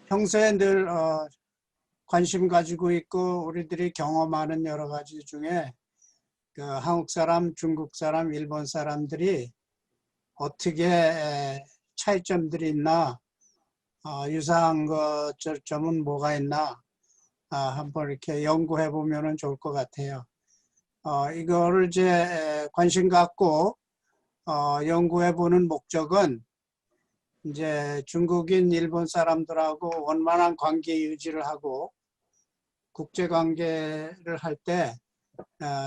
평소에 늘 관심 가지고 있고 우리들이 경험하는 여러 가지 중에 그 한국 사람, 중국 사람, 일본 사람들이 어떻게 차이점들이 있나, 유사한 점은 뭐가 있나, 한번 이렇게 연구해 보면 좋을 것 같아요. 이거를 이제 관심 갖고 연구해 보는 목적은 이제 중국인, 일본 사람들하고 원만한 관계 유지를 하고 국제 관계를 할 때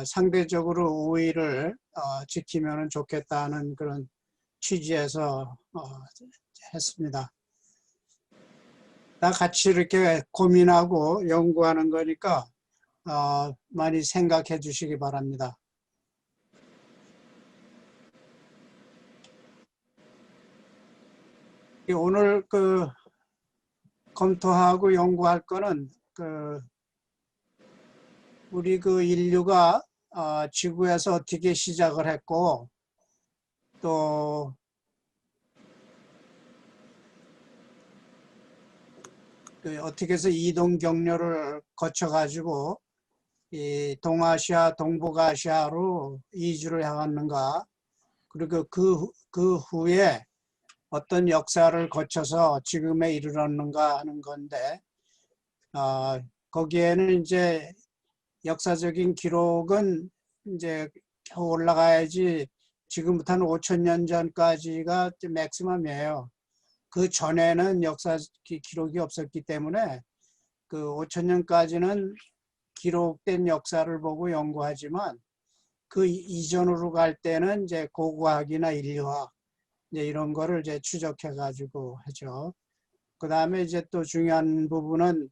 상대적으로 우위를 지키면 좋겠다는 그런 취지에서 했습니다. 다 같이 이렇게 고민하고 연구하는 거니까 많이 생각해 주시기 바랍니다. 오늘 검토하고 연구할 거는 우리 인류가 지구에서 어떻게 시작을 했고 또 어떻게 해서 이동 경로를 거쳐 가지고 이 동아시아, 동북아시아로 이주를 해왔는가, 그리고 그 후에 어떤 역사를 거쳐서 지금에 이르렀는가 하는 건데, 거기에는 이제 역사적인 기록은 이제 겨우 올라가야지 지금부터 한 5,000년 전까지가 맥시멈이에요. 그 전에는 역사 기록이 없었기 때문에 그 5,000년까지는 기록된 역사를 보고 연구하지만 그 이전으로 갈 때는 이제 고고학이나 인류학 이제 이런 거를 이제 추적해 가지고 하죠. 그 다음에 이제 또 중요한 부분은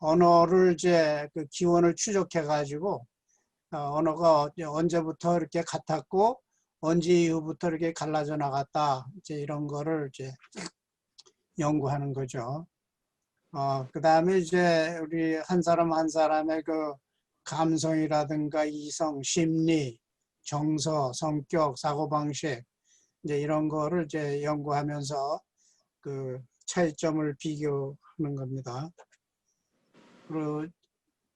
언어를 이제 그 기원을 추적해 가지고 언어가 언제부터 이렇게 같았고 언제 이후부터 이렇게 갈라져 나갔다, 이제 이런 거를 이제 연구하는 거죠. 그 다음에 이제 우리 한 사람 한 사람의 그 감성이라든가 이성, 심리, 정서, 성격, 사고방식, 이제 이런 거를 이제 연구하면서 그 차이점을 비교하는 겁니다. 그리고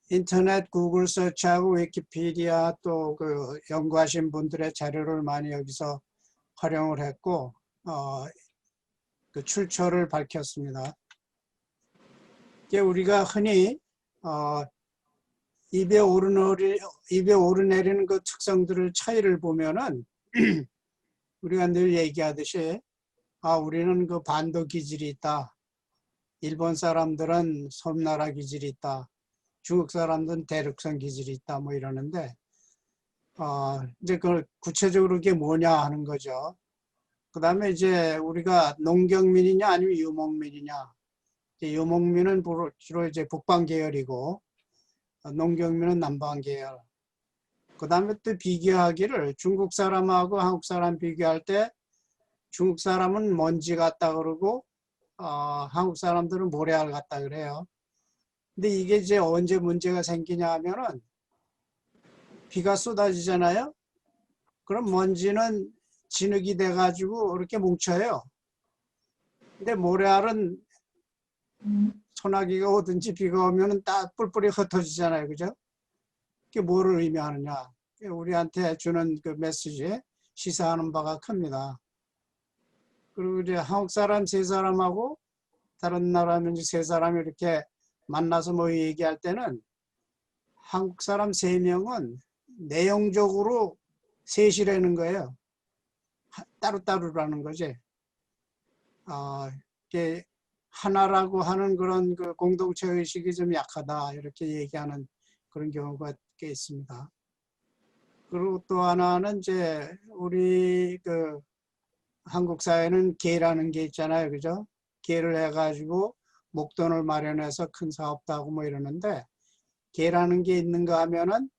인터넷 구글 서치하고 위키피디아 또 그 연구하신 분들의 자료를 많이 여기서 활용을 했고 그 출처를 밝혔습니다. 이게 우리가 흔히 입에 오르내리는 그 특성들을 차이를 보면은 우리가 늘 얘기하듯이 우리는 그 반도 기질이 있다. 일본 사람들은 섬나라 기질이 있다. 중국 사람들은 대륙성 기질이 있다. 뭐 이러는데 이제 그 구체적으로 그게 뭐냐 하는 거죠. 그 다음에 이제 우리가 농경민이냐 아니면 유목민이냐. 유목민은 주로 이제 북방 계열이고 농경민은 남방 계열. 그 다음에 또 비교하기를 중국 사람하고 한국 사람 비교할 때 중국 사람은 먼지 같다 그러고 한국 사람들은 모래알 같다 그래요. 근데 이게 이제 언제 문제가 생기냐 하면은 비가 쏟아지잖아요. 그럼 먼지는 진흙이 돼가지고 이렇게 뭉쳐요. 근데 모래알은 소나기가 오든지 비가 오면은 딱 뿔뿔이 흩어지잖아요. 그죠? 그게 뭐를 의미하느냐. 우리한테 주는 그 메시지에 시사하는 바가 큽니다. 그리고 이제 한국 사람 세 사람하고 다른 나라면 세 사람이 이렇게 만나서 뭐 얘기할 때는 한국 사람 3명은 내용적으로 셋이라는 거예요. 따로따로라는 거지. 이게 하나라고 하는 그런 그 공동체 의식이 좀 약하다, 이렇게 얘기하는 그런 경우가 꽤 있습니다. 그리고 또 하나는 이제 우리 그 한국 사회는 계라는 게 있잖아요. 그죠? 계를 해가지고 목돈을 마련해서 큰 사업도 하고 뭐 이러는데, 계라는 게 있는가 하면은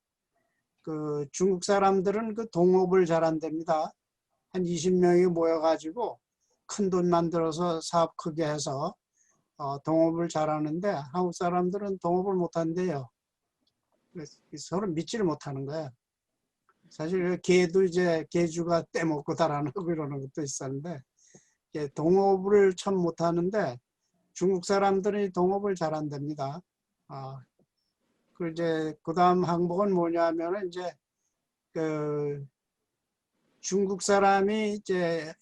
그 중국 사람들은 그 동업을 잘한답니다. 한 20명이 모여가지고 큰 돈 만들어서 사업 크게 해서 동업을 잘하는데 한국 사람들은 동업을 못한대요. 서로 믿지를 못하는 거야. 사실 개도 이제 개주가 떼먹고 달아나고 이러는 것도 있었는데, 동업을 참 못하는데 중국 사람들이 동업을 잘한답니다. 그 이제 그다음 항목은 뭐냐면은 이제 그 중국 사람이 이제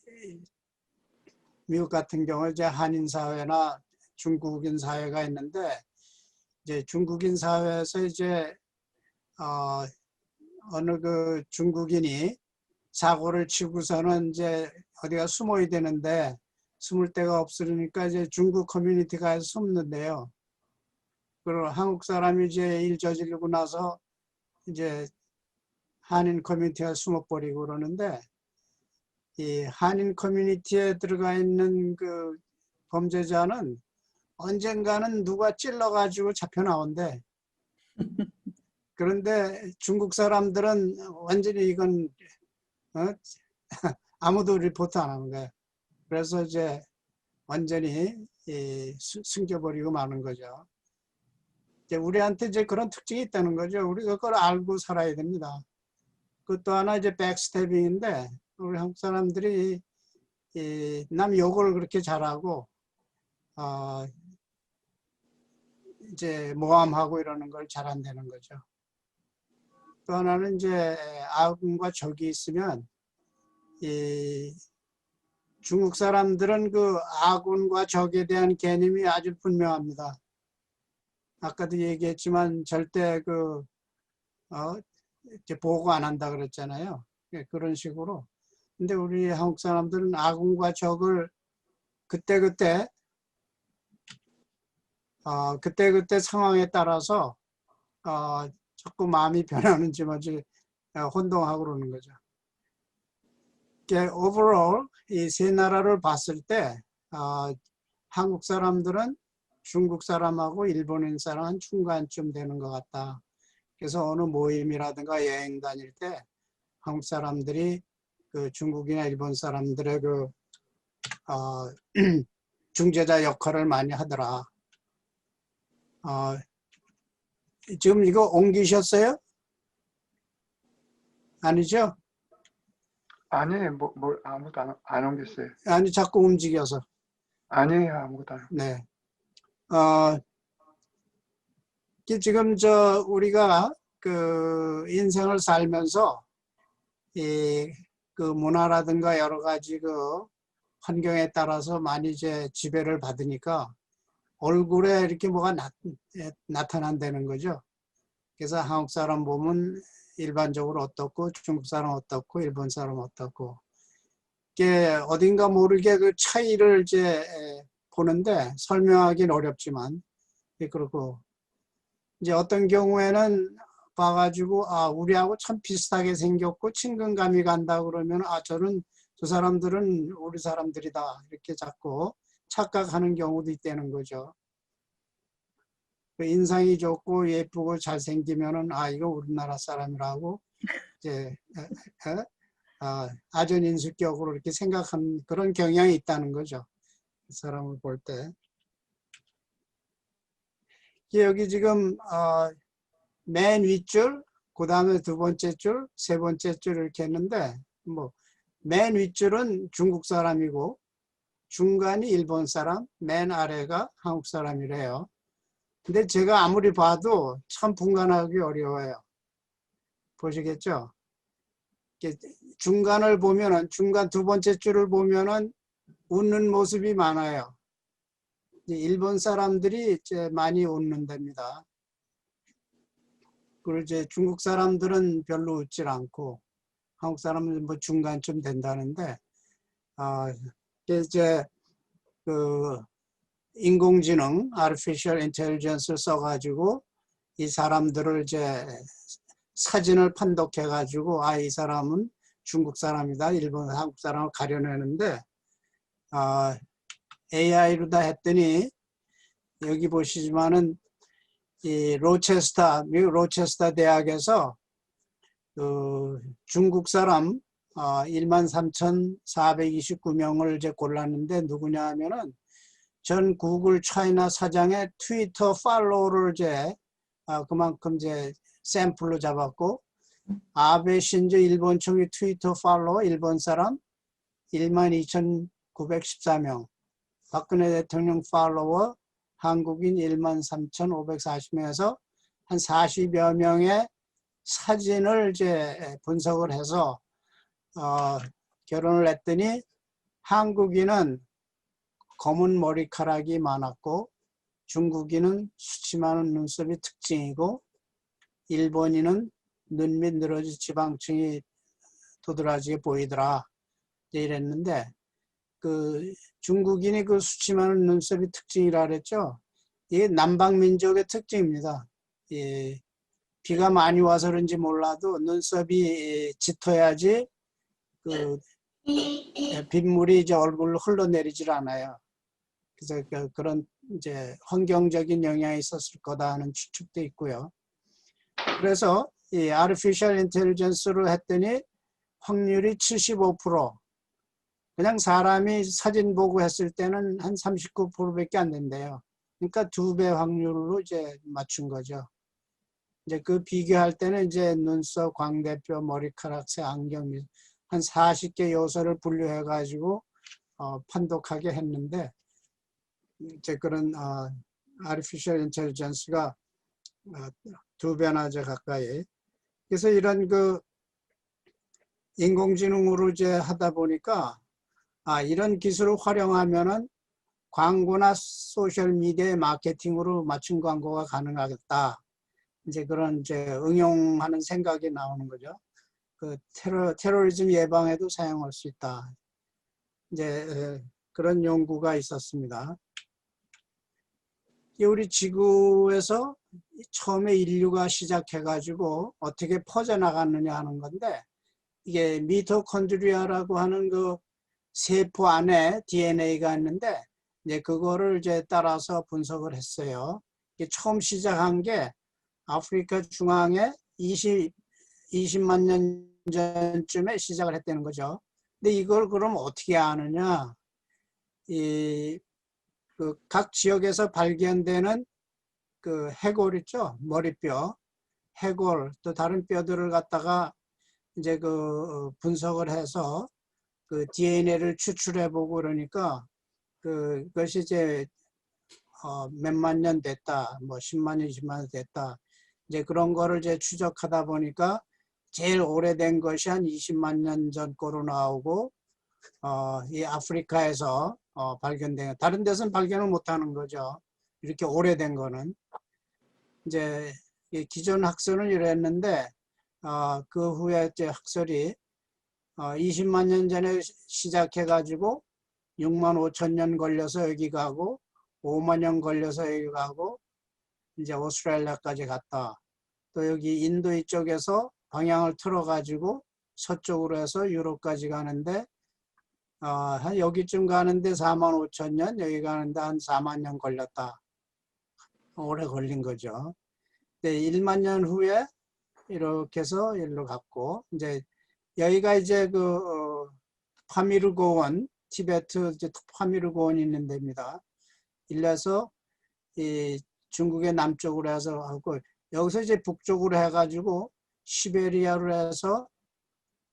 미국 같은 경우 이제 한인 사회나 중국인 사회가 있는데 이제 중국인 사회에서 이제 어느 그 중국인이 사고를 치고서는 이제 어디가 숨어야 되는데 숨을 데가 없으니까 이제 중국 커뮤니티가 해서 숨는데요. 그리고 한국 사람이 이제 일 저지르고 나서 이제 한인 커뮤니티가 숨어버리고 그러는데 이 한인 커뮤니티에 들어가 있는 그 범죄자는 언젠가는 누가 찔러가지고 잡혀 나온대. 그런데 중국 사람들은 완전히 이건 아무도 리포트 안 하는 거예요. 그래서 이제 완전히 숨겨버리고 마는 거죠. 이제 우리한테 이제 그런 특징이 있다는 거죠. 우리가 그걸 알고 살아야 됩니다. 그것도 하나 이제 백스태빙인데 우리 한국 사람들이 남 욕을 그렇게 잘하고 이제 모함하고 이러는 걸 잘한다는 거죠. 또 하나는 이제 아군과 적이 있으면 중국 사람들은 그 아군과 적에 대한 개념이 아주 분명합니다. 아까도 얘기했지만 절대 이렇게 보고 안 한다 그랬잖아요. 그런 식으로. 근데 우리 한국 사람들은 아군과 적을 그때그때 상황에 따라서 자꾸 마음이 변하는지 뭔지 혼동하고 그러는 거죠. overall 이 세 나라를 봤을 때 한국 사람들은 중국 사람하고 일본인 사람은 중간쯤 되는 것 같다. 그래서 어느 모임이라든가 여행 다닐 때 한국 사람들이 그 중국이나 일본 사람들의 그 중재자 역할을 많이 하더라. 지금 이거 옮기셨어요? 아니죠? 아니, 아무도 안 옮겼어요. 아니, 자꾸 움직여서. 아니에요, 아무것도 안. 네. 지금 우리가 그 인생을 살면서 그 문화라든가 여러 가지 그 환경에 따라서 많이 이제 지배를 받으니까 얼굴에 이렇게 뭐가 나타난다는 거죠. 그래서 한국 사람 보면 일반적으로 어떻고 중국 사람 어떻고 일본 사람 어떻고 이게 어딘가 모르게 그 차이를 이제 보는데 설명하기는 어렵지만 그렇고 이제 어떤 경우에는 봐가지고 우리하고 참 비슷하게 생겼고 친근감이 간다 그러면 저 사람들은 우리 사람들이다 이렇게 자꾸 착각하는 경우도 있다는 거죠. 인상이 좋고 예쁘고 잘생기면은 이거 우리나라 사람이라고 이제 아전인수격으로 이렇게 생각하는 그런 경향이 있다는 거죠. 그 사람을 볼 때. 여기 지금 맨 윗줄, 그 다음에 두 번째 줄, 세 번째 줄 이렇게 했는데 맨 윗줄은 중국 사람이고 중간이 일본 사람, 맨 아래가 한국 사람이래요. 근데 제가 아무리 봐도 참 분간하기 어려워요. 보시겠죠? 중간을 보면은 중간 두 번째 줄을 보면은 웃는 모습이 많아요. 일본 사람들이 이제 많이 웃는답니다. 그리고 이제 중국 사람들은 별로 웃질 않고 한국 사람은 뭐 중간쯤 된다는데 이제 그 인공지능 artificial intelligence를 써가지고 이 사람들을 이제 사진을 판독해가지고 이 사람은 중국 사람이다 일본 한국 사람을 가려내는데 AI로 다 했더니 여기 보시지만은 이 미국 로체스터 대학에서 그 중국 사람 13,429명을 이제 골랐는데 누구냐 하면은 전 구글 차이나 사장의 트위터 팔로우를 이제 그만큼 이제 샘플로 잡았고 아베 신조 일본 총리 트위터 팔로워 일본 사람 12,000 914명, 박근혜 대통령 팔로워 한국인 13,540명에서 한 40여 명의 사진을 이제 분석을 해서 결론을 냈더니 한국인은 검은 머리카락이 많았고 중국인은 수치 많은 눈썹이 특징이고 일본인은 눈 밑 늘어진 지방층이 도드라지게 보이더라 이랬는데 그 중국인이 그 수치 많은 눈썹이 특징이라 그랬죠. 이게 남방민족의 특징입니다. 예, 비가 많이 와서 그런지 몰라도 눈썹이 짙어야지 그 빗물이 이제 얼굴로 흘러내리질 않아요. 그래서 그런 이제 환경적인 영향이 있었을 거다 하는 추측도 있고요. 그래서 이 artificial intelligence로 했더니 확률이 75%, 그냥 사람이 사진 보고 했을 때는 한 39%밖에 안 된대요. 그러니까 2배 확률로 이제 맞춘 거죠. 이제 그 비교할 때는 이제 눈썹, 광대뼈, 머리카락, 새, 안경 한 40개 요소를 분류해 가지고 판독하게 했는데 이제 그런 artificial intelligence가 2배나 이제 가까이. 그래서 이런 그 인공지능으로 이제 하다 보니까 이런 기술을 활용하면은 광고나 소셜 미디어 마케팅으로 맞춤 광고가 가능하겠다. 이제 그런 이제 응용하는 생각이 나오는 거죠. 그 테러리즘 예방에도 사용할 수 있다. 이제 그런 연구가 있었습니다. 우리 지구에서 처음에 인류가 시작해가지고 어떻게 퍼져나갔느냐 하는 건데 이게 미토콘드리아라고 하는 그 세포 안에 DNA가 있는데 이제 그거를 이제 따라서 분석을 했어요. 이게 처음 시작한 게 아프리카 중앙에 20만 년 전쯤에 시작을 했다는 거죠. 근데 이걸 그럼 어떻게 아느냐? 각 지역에서 발견되는 그 해골 있죠? 머리뼈, 해골, 또 다른 뼈들을 갖다가 이제 그 분석을 해서 그 DNA를 추출해보고 그러니까 그것이 이제 몇만 년 됐다, 뭐 10만 년, 20만 년 됐다. 이제 그런 거를 이제 추적하다 보니까 제일 오래된 것이 한 20만 년 전 거로 나오고 이 아프리카에서 발견된, 다른 데서는 발견을 못하는 거죠. 이렇게 오래된 거는. 이제 기존 학설은 이랬는데 그 후에 이제 학설이 20만 년 전에 시작해가지고 6만 5천 년 걸려서 여기 가고 5만 년 걸려서 여기 가고 이제 오스트레일리아까지 갔다. 또 여기 인도 이쪽에서 방향을 틀어가지고 서쪽으로 해서 유럽까지 가는데 한 여기쯤 가는데 4만 5천 년, 여기 가는데 한 4만 년 걸렸다. 오래 걸린 거죠. 근데 1만 년 후에 이렇게 해서 일로 갔고 이제 여기가 이제 그 파미르 고원, 티베트 이제 파미르 고원이 있는 데입니다. 일려서 이 중국의 남쪽으로 해서 하고 여기서 이제 북쪽으로 해가지고 시베리아로 해서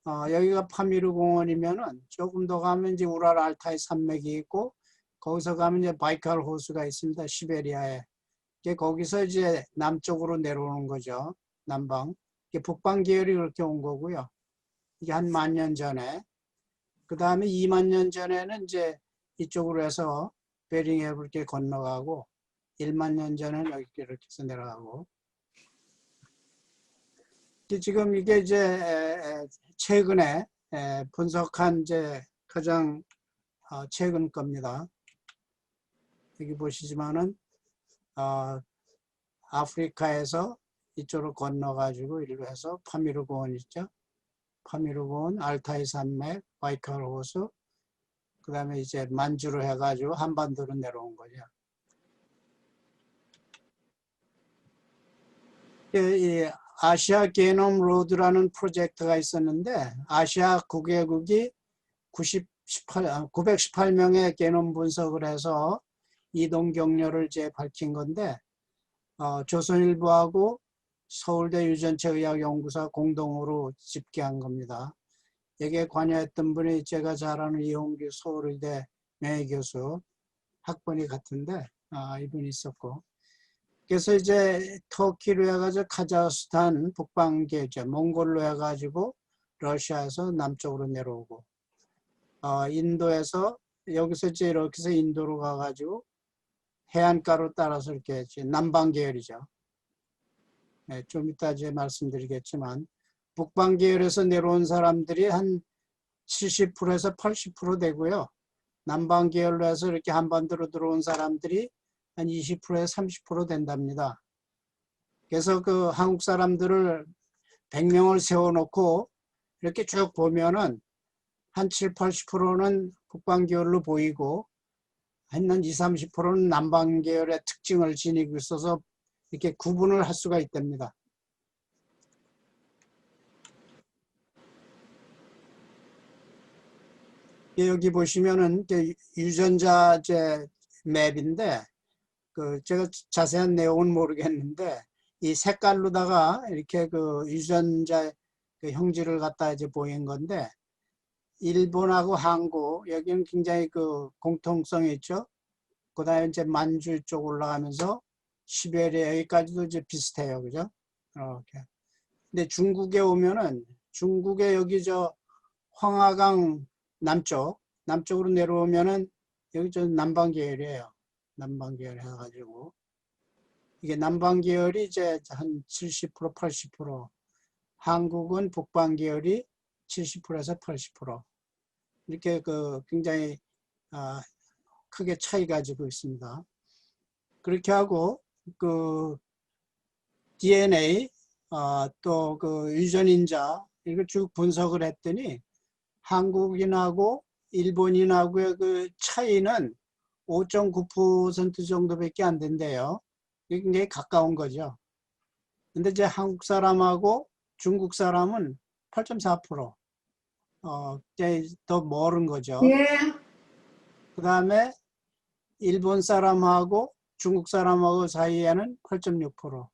여기가 파미르 공원이면은 조금 더 가면 이제 우랄 알타이 산맥이 있고 거기서 가면 이제 바이칼 호수가 있습니다. 시베리아에. 거기서 이제 남쪽으로 내려오는 거죠. 남방. 북방 계열이 그렇게 온 거고요. 이게 한 10,000년 전에. 그 다음에 2만 년 전에는 이제 이쪽으로 해서 베링해를 이렇게 건너가고 1만 년 전에는 여기 이렇게 해서 내려가고. 지금 이게 이제 최근에 분석한 이제 가장 최근 겁니다. 여기 보시지만은 아프리카에서 이쪽으로 건너가지고 이리로 해서 파미르 고원 있죠. 파미르 고원, 알타이 산맥, 바이칼 호수, 그 다음에 이제 만주로 해가지고 한반도로 내려온 거죠. 이 아시아 게놈 로드라는 프로젝트가 있었는데 아시아 9개국이 918명의 게놈 분석을 해서 이동 경로를 이제 밝힌 건데 조선일보하고 서울대 유전체의학연구소 공동으로 집계한 겁니다. 여기에 관여했던 분이 제가 잘 아는 이홍규 서울의대 명예교수 학번이 같은데 이분이 있었고, 그래서 이제 터키로 해가지고 카자흐스탄 북방계죠, 몽골로 해가지고 러시아에서 남쪽으로 내려오고, 인도에서 여기서 이제 이렇게 해서 인도로 가가지고 해안가로 따라서 이렇게 남방 계열이죠. 네, 좀 이따 이제 말씀드리겠지만 북방 계열에서 내려온 사람들이 한 70%에서 80% 되고요. 남방 계열로 해서 이렇게 한반도로 들어온 사람들이 한 20%에서 30% 된답니다. 그래서 그 한국 사람들을 100명을 세워놓고 이렇게 쭉 보면은 한 7, 80%는 북방 계열로 보이고 한 20, 30%는 남방 계열의 특징을 지니고 있어서 이렇게 구분을 할 수가 있답니다. 여기 보시면은 유전자제 맵인데 제가 자세한 내용은 모르겠는데 이 색깔로다가 이렇게 그 유전자 그 형질을 갖다 이제 보인 건데 일본하고 한국 여기는 굉장히 그 공통성이 있죠. 그다음에 이제 만주 쪽 올라가면서 시베리아 여기까지도 이제 비슷해요, 그죠? 이렇게. 근데 중국에 오면은 중국에 여기 황하강 남쪽으로 내려오면은 여기 남방 계열이에요. 남방 계열 해가지고 이게 남방 계열이 이제 한 70%, 80%, 한국은 북방 계열이 70%에서 80% 이렇게 굉장히 크게 차이 가지고 있습니다. 그렇게 하고 DNA 또 유전인자 이걸 쭉 분석을 했더니 한국인하고 일본인하고의 그 차이는 5.9% 정도밖에 안 된대요. 굉장히 가까운 거죠. 근데 이제 한국 사람하고 중국 사람은 8.4%. 이제 더 멀은 거죠. 예. 그 다음에 일본 사람하고 중국 사람하고 사이에는 8.6%.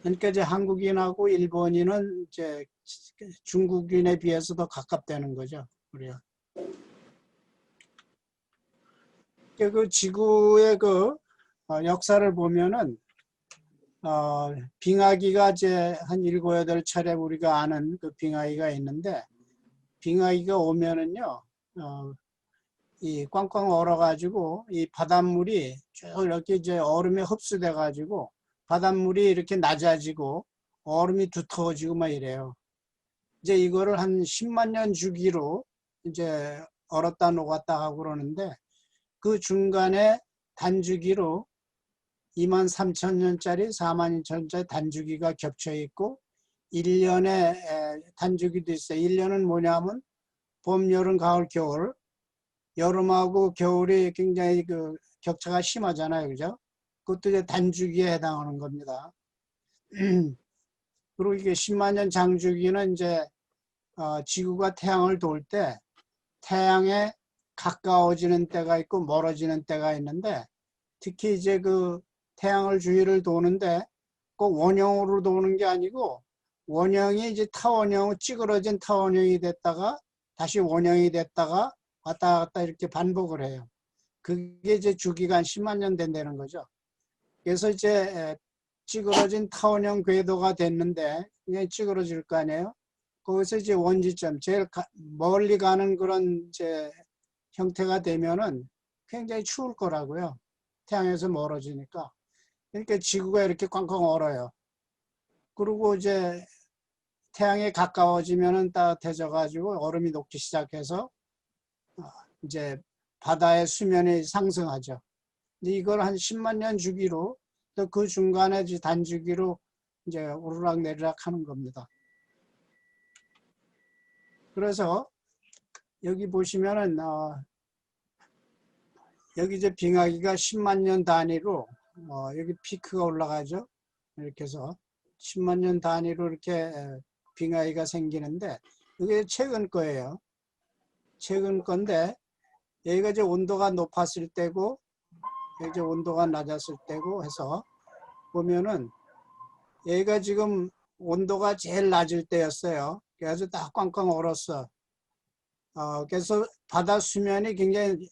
그러니까 이제 한국인하고 일본인은 이제 중국인에 비해서 더 가깝다는 거죠. 우리가. 그 지구의 역사를 보면은 빙하기가 이제 한 7, 8차례 우리가 아는 그 빙하기가 있는데 빙하기가 오면은요 이 꽝꽝 얼어가지고 이 바닷물이 쭉 이렇게 이제 얼음에 흡수돼가지고 바닷물이 이렇게 낮아지고 얼음이 두터워지고 막 이래요. 이제 이거를 한 10만 년 주기로 이제 얼었다 녹았다 하고 그러는데 그 중간에 단주기로 23,000년짜리 42,000년짜리 단주기가 겹쳐 있고 1년에 단주기도 있어요. 1년은 뭐냐면 봄, 여름, 가을, 겨울. 여름하고 겨울이 굉장히 격차가 심하잖아요. 그죠? 그것도 이제 단주기에 해당하는 겁니다. 그리고 이게 10만 년 장주기는 이제 지구가 태양을 돌 때 태양에 가까워지는 때가 있고 멀어지는 때가 있는데 특히 이제 태양을 주위를 도는데 꼭 원형으로 도는 게 아니고 원형이 이제 타원형, 찌그러진 타원형이 됐다가 다시 원형이 됐다가 왔다 갔다 이렇게 반복을 해요. 그게 이제 주기가 한 10만 년 된다는 거죠. 그래서 이제 찌그러진 타원형 궤도가 됐는데 그냥 찌그러질 거 아니에요. 거기서 이제 원지점, 제일 멀리 가는 그런 이제 형태가 되면은 굉장히 추울 거라고요. 태양에서 멀어지니까. 그러니까 지구가 이렇게 꽝꽝 얼어요. 그리고 이제 태양에 가까워지면은 따뜻해져 가지고 얼음이 녹기 시작해서 이제 바다의 수면이 상승하죠. 근데 이걸 한 10만 년 주기로 또 그 중간에 단주기로 이제 오르락 내리락 하는 겁니다. 그래서 여기 보시면은 여기 이제 빙하기가 10만 년 단위로 여기 피크가 올라가죠. 이렇게 해서 10만 년 단위로 이렇게 빙하기가 생기는데 이게 최근 거예요. 최근 건데 여기가 이제 온도가 높았을 때고 여기 이제 온도가 낮았을 때고 해서 보면은 여기가 지금 온도가 제일 낮을 때였어요. 그래서 다 꽝꽝 얼었어. 그래서 바다 수면이 굉장히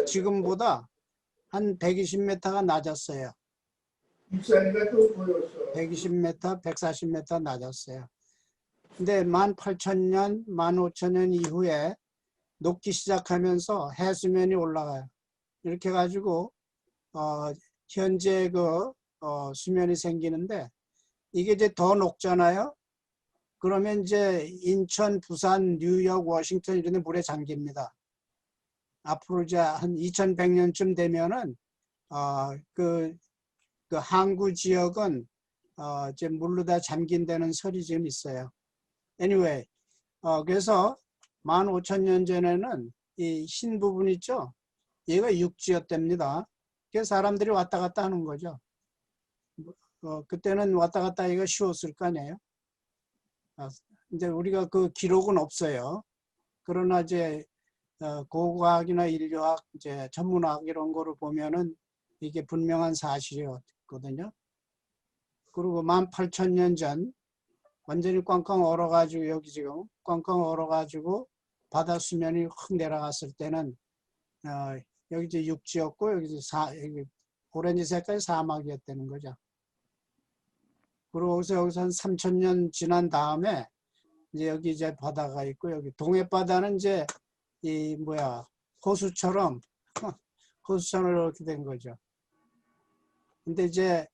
지금보다 한 120m가 낮았어요. 120m, 140m 낮았어요. 근데 18,000년, 15,000년 이후에 녹기 시작하면서 해수면이 올라가요. 이렇게 해가지고 현재 수면이 생기는데 이게 이제 더 녹잖아요. 그러면 이제 인천, 부산, 뉴욕, 워싱턴 이런 데 물에 잠깁니다. 앞으로 이제 한 2100년쯤 되면은 그 항구 지역은 이제 물로 다 잠긴다는 설이 지금 있어요. Anyway, 그래서 15,000년 전에는 이 흰 부분 있죠? 얘가 육지였답니다. 그래서 사람들이 왔다 갔다 하는 거죠. 그때는 왔다 갔다 하기가 쉬웠을 거 아니에요. 이제 우리가 그 기록은 없어요. 그러나 이제 고고학이나 인류학, 이제 천문학 이런 거를 보면은 이게 분명한 사실이었거든요. 그리고 18,000년 전 완전히 꽝꽝 얼어가지고 여기 지금 꽝꽝 얼어가지고 바다 수면이 확 내려갔을 때는 여기 이제 육지였고 여기 오렌지 색깔 사막이었다는 거죠. 그리고 여기서 한 3,000년 지난 다음에 이제 여기 이제 바다가 있고 여기 동해 바다는 이제 이 호수처럼 이렇게 된 거죠. 근데 이제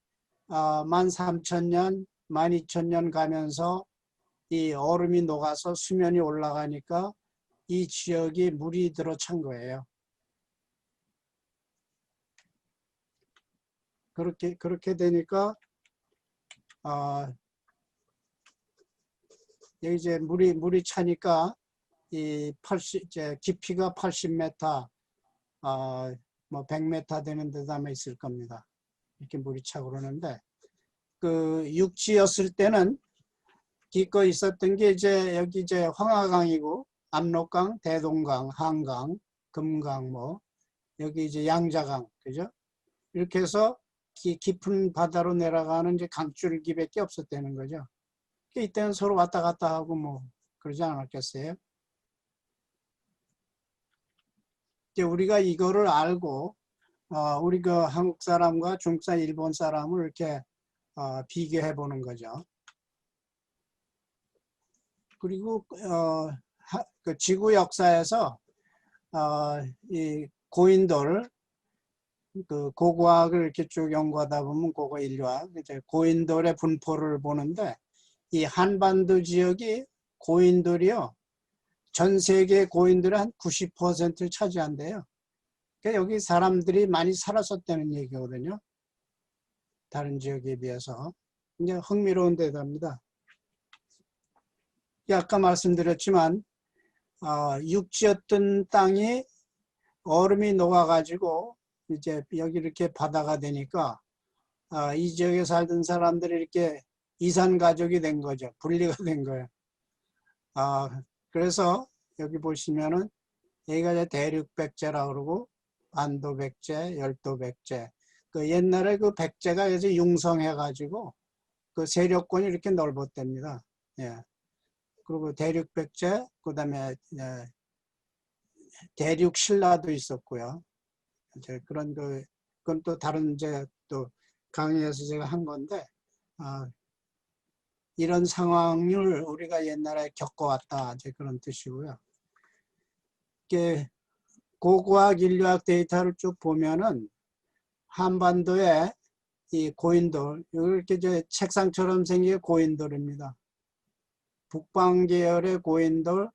13,000년, 12,000년 가면서 이 얼음이 녹아서 수면이 올라가니까 이 지역이 물이 들어찬 거예요. 그렇게 되니까 여기 이제 물이 차니까 이 이제 깊이가 80m, 뭐 100m 되는 데도 아마 있을 겁니다. 이렇게 물이 차고 그러는데 그 육지였을 때는 기껏 있었던 게 이제 여기 이제 황하강이고 압록강, 대동강, 한강, 금강 여기 이제 양자강, 그죠? 이렇게 해서 깊은 바다로 내려가는 이제 강줄기밖에 없었다는 거죠. 이때는 서로 왔다 갔다 하고 그러지 않았겠어요? 이제 우리가 이거를 알고 우리 그 한국 사람과 중국 사람, 일본 사람을 이렇게 비교해 보는 거죠. 그리고 그 지구 역사에서 이 고인돌 그 고고학을 이렇게 쭉 연구하다 보면 고고 인류학 이제 고인돌의 분포를 보는데 이 한반도 지역이 고인돌이요. 전 세계 고인돌의 한 90%를 차지한대요. 그러니까 여기 사람들이 많이 살았었다는 얘기거든요. 다른 지역에 비해서. 이제 흥미로운 데답니다. 아까 말씀드렸지만 육지였던 땅이 얼음이 녹아가지고 이제 여기 이렇게 바다가 되니까 이 지역에 살던 사람들이 이렇게 이산 가족이 된 거죠. 분리가 된 거예요. 그래서 여기 보시면은 여기가 이제 대륙백제라고 그러고 반도백제, 열도백제. 그 옛날에 그 백제가 이제 융성해가지고 그 세력권이 이렇게 넓었답니다. 예. 그리고 대륙백제, 그 다음에 대륙신라도 있었고요. 이제 그건 또 다른 이제 또 강의에서 제가 한 건데, 이런 상황을 우리가 옛날에 겪어왔다. 이제 그런 뜻이고요. 이게 고고학 인류학 데이터를 쭉 보면은 한반도에 이 고인돌, 이렇게 이제 책상처럼 생긴 고인돌입니다. 북방 계열의 고인돌,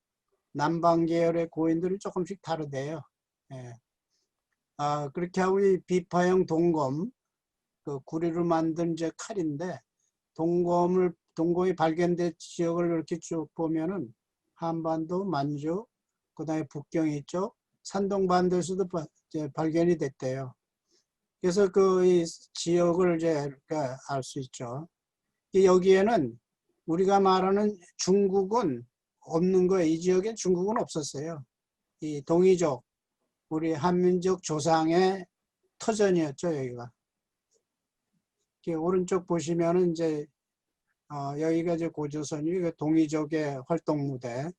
남방 계열의 고인돌이 조금씩 다르대요. 예. 그렇게 하고 이 비파형 동검, 그 구리로 만든 이제 칼인데, 동검이 발견된 지역을 이렇게 쭉 보면은 한반도, 만주, 그 다음에 북경이 있죠. 산동반도에서도 이제 발견이 됐대요. 그래서 이 지역을 이제 알 수 있죠. 여기에는 우리가 말하는 중국은 없는 거예요. 이 지역에 중국은 없었어요. 이 동이족, 우리 한민족 조상의 터전이었죠, 여기가. 오른쪽 보시면은 이제 여기가 이제 고조선이 그 동이족의 활동 무대.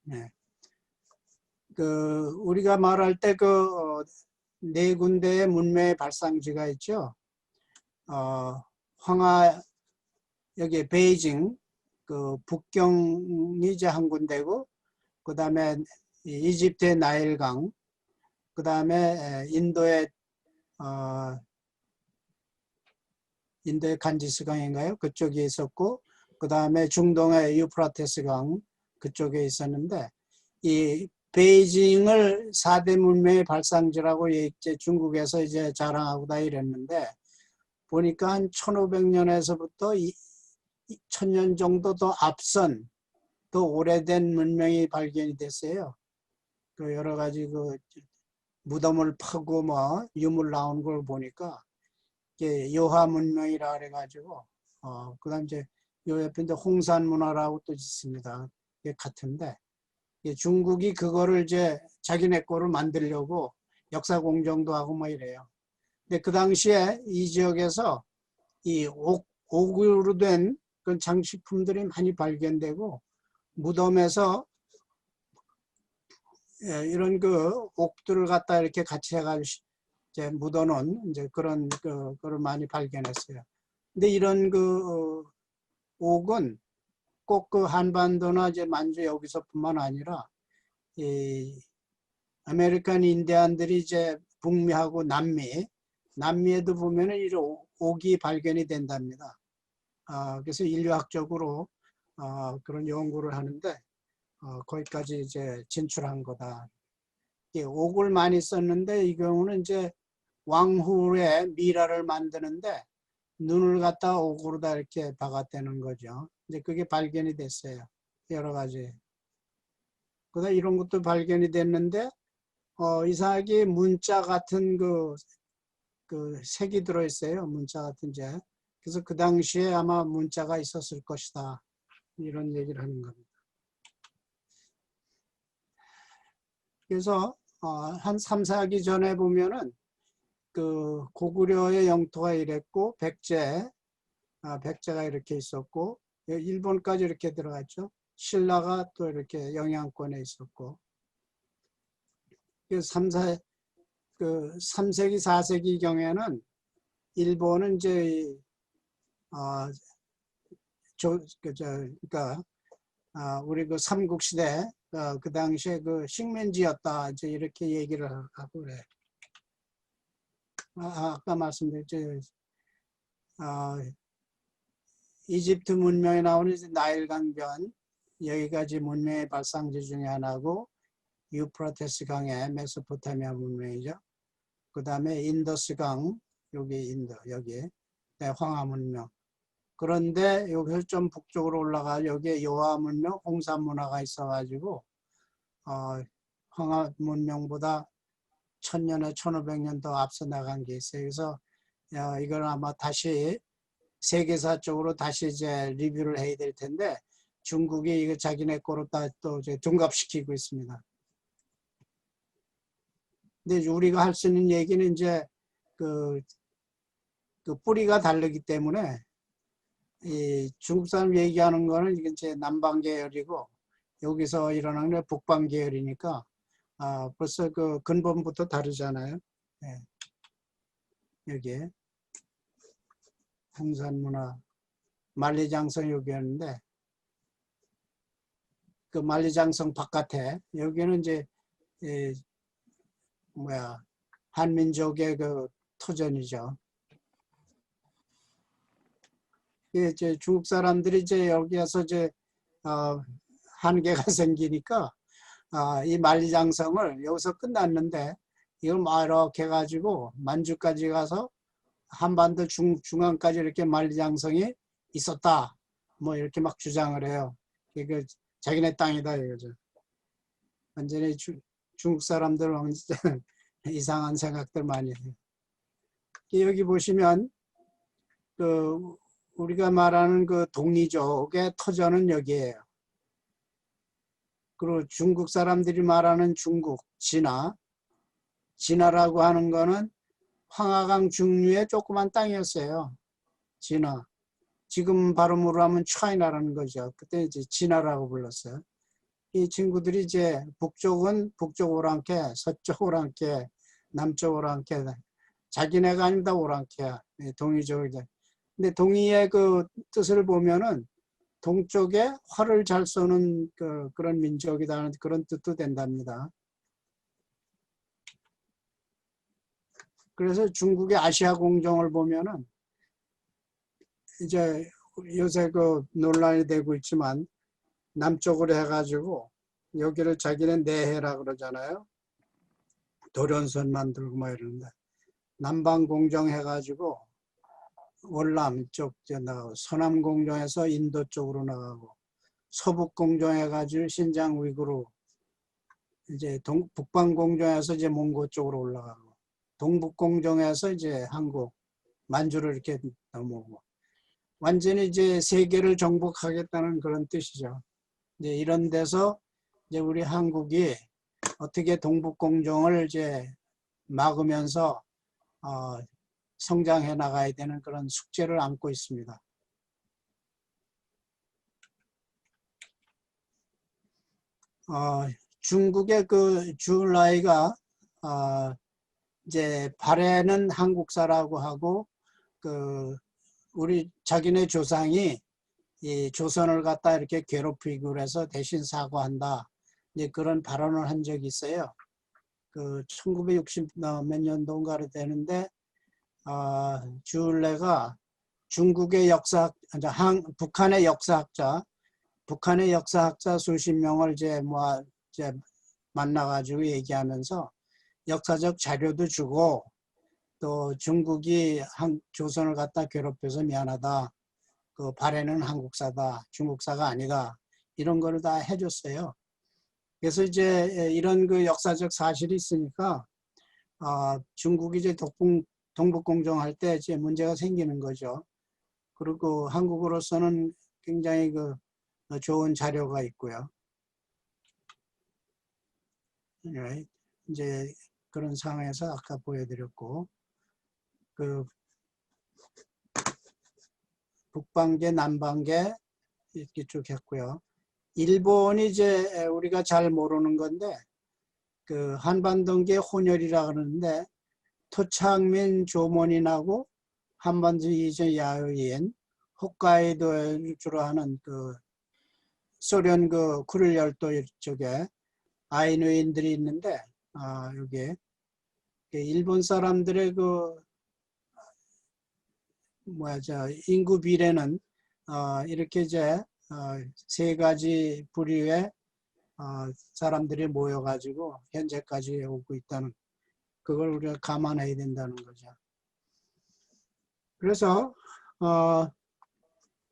네. 우리가 말할 때 네 군데의 문명의 발상지가 있죠. 황하, 여기 베이징, 북경이 이제 한 군데고, 그 다음에 이집트의 나일강, 그 다음에 인도의 간지스강인가요? 그쪽에 있었고, 그 다음에 중동의 유프라테스강 그쪽에 있었는데, 이 베이징을 4대 문명의 발상지라고 이제 중국에서 이제 자랑하고 다 이랬는데, 보니까 한 1500년에서부터 1000년 정도 더 앞선 더 오래된 문명이 발견이 됐어요. 여러 가지 무덤을 파고 유물 나온 걸 보니까 여화 문명이라 그래가지고 그다음 이제 요 옆에 이제 홍산 문화라고 또 있습니다. 같은데 중국이 그거를 이제 자기네 거를 만들려고 역사 공정도 하고 이래요. 근데 그 당시에 이 지역에서 이 옥으로 된 그런 장식품들이 많이 발견되고 무덤에서 이런 옥들을 갖다 이렇게 같이 해가지고 이제 묻어놓은 이제 그런 거를 많이 발견했어요. 근데 이런 옥은 꼭 한반도나 이제 만주 여기서뿐만 아니라 이 아메리칸 인디안들이 이제 북미하고 남미에도 보면은 이런 옥이 발견이 된답니다. 그래서 인류학적으로 그런 연구를 하는데 거기까지 이제 진출한 거다. 옥을 많이 썼는데 이 경우는 이제 왕후의 미라를 만드는데 눈을 갖다 옥으로 다 이렇게 박았다는 거죠. 이제 그게 발견이 됐어요. 여러 가지. 그다음 이런 것도 발견이 됐는데 이상하게 문자 같은 그 색이 들어있어요. 문자 같은 제. 그래서 그 당시에 아마 문자가 있었을 것이다. 이런 얘기를 하는 겁니다. 그래서 한 3, 4기 전에 보면은 고구려의 영토가 이랬고 백제가 이렇게 있었고 일본까지 이렇게 들어갔죠. 신라가 또 이렇게 영향권에 있었고 3세기 4세기 경에는 일본은 이제 그러니까 우리 삼국시대 그 당시에 식민지였다 이제 이렇게 얘기를 하고 그래. 아까 말씀드렸죠. 이집트 문명에 나오는 나일강변 여기까지 문명의 발상지 중에 하나고 유프라테스 강의 메소포타미아 문명이죠. 그 다음에 인더스강 여기 여기 황하 문명. 그런데 여기서 좀 북쪽으로 올라가 여기에 여화 문명, 홍산 문화가 있어가지고 황하 문명보다 1000년에 1500년 더 앞서 나간 게 있어요. 그래서 이걸 아마 다시 세계사 쪽으로 다시 이제 리뷰를 해야 될 텐데 중국이 이거 자기네 거로 또 이제 둔갑시키고 있습니다. 근데 우리가 할 수 있는 얘기는 이제 그 뿌리가 다르기 때문에 이 중국 사람 얘기하는 거는 이제 남방 계열이고 여기서 일어나는 게 북방 계열이니까 벌써 근본부터 다르잖아요. 네. 여기에 홍산문화 만리장성 여기였는데 그 만리장성 바깥에 여기는 이제 한민족의 터전이죠. 이제 중국 사람들이 이제 여기에서 이제 한계가 생기니까 이 만리장성을 여기서 끝났는데 이걸 막 이렇게 해가지고 만주까지 가서 한반도 중앙까지 이렇게 만리장성이 있었다. 뭐 이렇게 막 주장을 해요. 이게 자기네 땅이다 이거죠. 완전히 중국 사람들 이상한 생각들 많이 해요. 여기 보시면 우리가 말하는 동이족의 터전은 여기에요. 그리고 중국 사람들이 말하는 중국, 진화라고 하는 거는 황하강 중류의 조그만 땅이었어요. 진화. 지금 발음으로 하면 차이나라는 거죠. 그때 이제 진화라고 불렀어요. 이 친구들이 이제 북쪽은 북쪽 오랑캐, 서쪽 오랑캐, 남쪽 오랑캐, 자기네가 아닙니다. 오랑캐야. 동이죠. 근데 동이의 그 뜻을 보면은 동쪽에 활을 잘 쏘는 그런 민족이다는 그런 뜻도 된답니다. 그래서 중국의 아시아 공정을 보면은 이제 요새 그 논란이 되고 있지만 남쪽으로 해가지고 여기를 자기는 내해라 그러잖아요. 도련선 만들고 막 이러는데 남방 공정 해가지고 월남 쪽 나가고 서남 공정에서 인도 쪽으로 나가고 서북 공정 해가지고 신장 위구르 이제 북방 공정에서 이제 몽고 쪽으로 올라가고 동북 공정에서 이제 한국 만주를 이렇게 넘어오고 완전히 이제 세계를 정복하겠다는 그런 뜻이죠. 이제 이런 데서 이제 우리 한국이 어떻게 동북 공정을 이제 막으면서 성장해 나가야 되는 그런 숙제를 안고 있습니다. 중국의 그 주라이가 이제 발해는 한국사라고 하고 그 우리 자기네 조상이 이 조선을 갖다 이렇게 괴롭히고 그래서 대신 사과한다. 이제 그런 발언을 한 적이 있어요. 그 1960 몇 년도인가로 되는데 주울레가 중국의 북한의 역사학자 수십 명을 이제 만나가지고 얘기하면서 역사적 자료도 주고 또 중국이 조선을 갖다 괴롭혀서 미안하다. 그 발해는 한국사다. 중국사가 아니다. 이런 거를 다 해줬어요. 그래서 이제 이런 그 역사적 사실이 있으니까 중국이 이제 동북공정할 때 이제 문제가 생기는 거죠. 그리고 한국으로서는 굉장히 그 좋은 자료가 있고요. 이제 그런 상황에서 아까 보여드렸고 그 북방계, 남방계 이렇게 쭉 했고요. 일본이 이제 우리가 잘 모르는 건데 그 한반도계 혼혈이라 그러는데 토착민 조몬인하고 한반도 이전 야유인 홋카이도를 주로 하는 그 소련 그 쿠릴 열도 쪽에 아이누인들이 있는데 여기 일본 사람들의 그 인구 비례는 이렇게 이제 세 가지 부류의 사람들이 모여가지고 현재까지 오고 있다는 그걸 우리가 감안해야 된다는 거죠. 그래서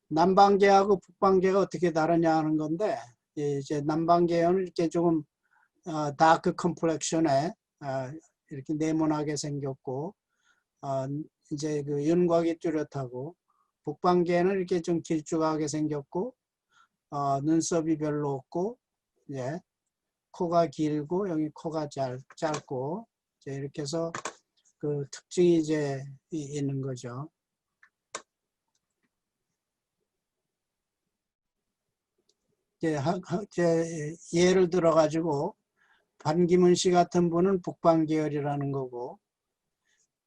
남방계하고 북방계가 어떻게 다르냐 하는 건데 이제 남방계는 이렇게 조금 다크 컴플렉션에 이렇게 네모나게 생겼고 이제 그 윤곽이 뚜렷하고 북방계는 이렇게 좀 길쭉하게 생겼고 눈썹이 별로 없고 예, 코가 길고 여기 코가 짧고 이제 이렇게 해서 그 특징이 이제 있는 거죠. 이제 예를 들어 가지고 반기문 씨 같은 분은 북방 계열이라는 거고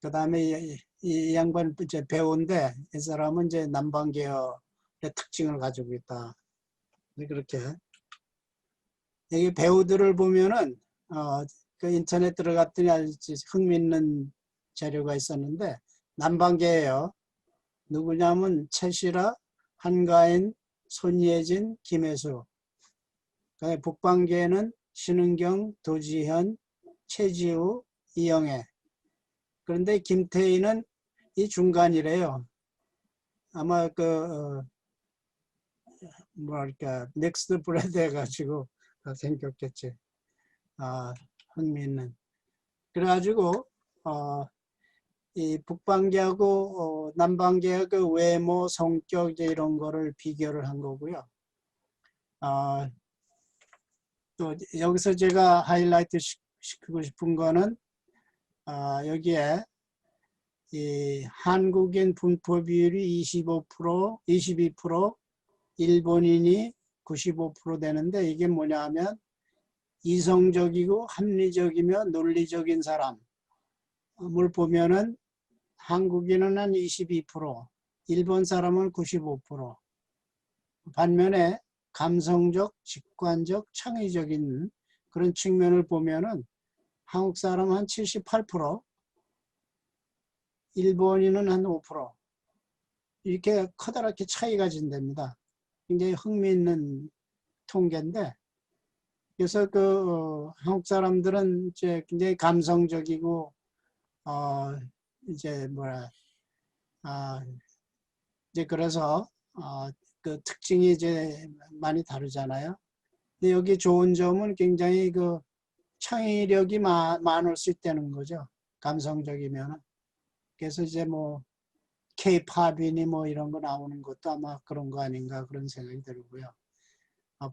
그 다음에 이 양반 이제 배우인데 이 사람은 이제 남방 계열의 특징을 가지고 있다. 그렇게 여기 배우들을 보면은 그 인터넷 들어갔더니 아주 흥미있는 자료가 있었는데 남방계예요. 누구냐면 최시라, 한가인, 손예진, 김혜수. 북방계는 신은경, 도지현, 최지우, 이영애. 그런데 김태희는 이 중간이래요. 아마 그 뭐랄까 넥스트 브레드 해가지고 생겼겠지. 흥미있는. 그래가지고 이 북방계하고 남방계의 그 외모, 성격 이런 거를 비교를 한 거고요. 또 여기서 제가 하이라이트 시키고 싶은 거는 여기에 이 한국인 분포 비율이 25%, 22%, 일본인이 95% 되는데 이게 뭐냐 하면 이성적이고 합리적이며 논리적인 사람을 보면은 한국인은 한 22%, 일본 사람은 95%. 반면에 감성적, 직관적, 창의적인 그런 측면을 보면은 한국 사람은 한 78%, 일본인은 한 5%. 이렇게 커다랗게 차이가 진답니다. 굉장히 흥미있는 통계인데, 그래서 한국 사람들은 이제 굉장히 감성적이고, 이제 이제 그래서, 그 특징이 이제 많이 다르잖아요. 근데 여기 좋은 점은 굉장히 그 창의력이 많을 수 있다는 거죠. 감성적이면. 그래서 이제 뭐, K-팝이니 뭐 이런 거 나오는 것도 아마 그런 거 아닌가 그런 생각이 들고요.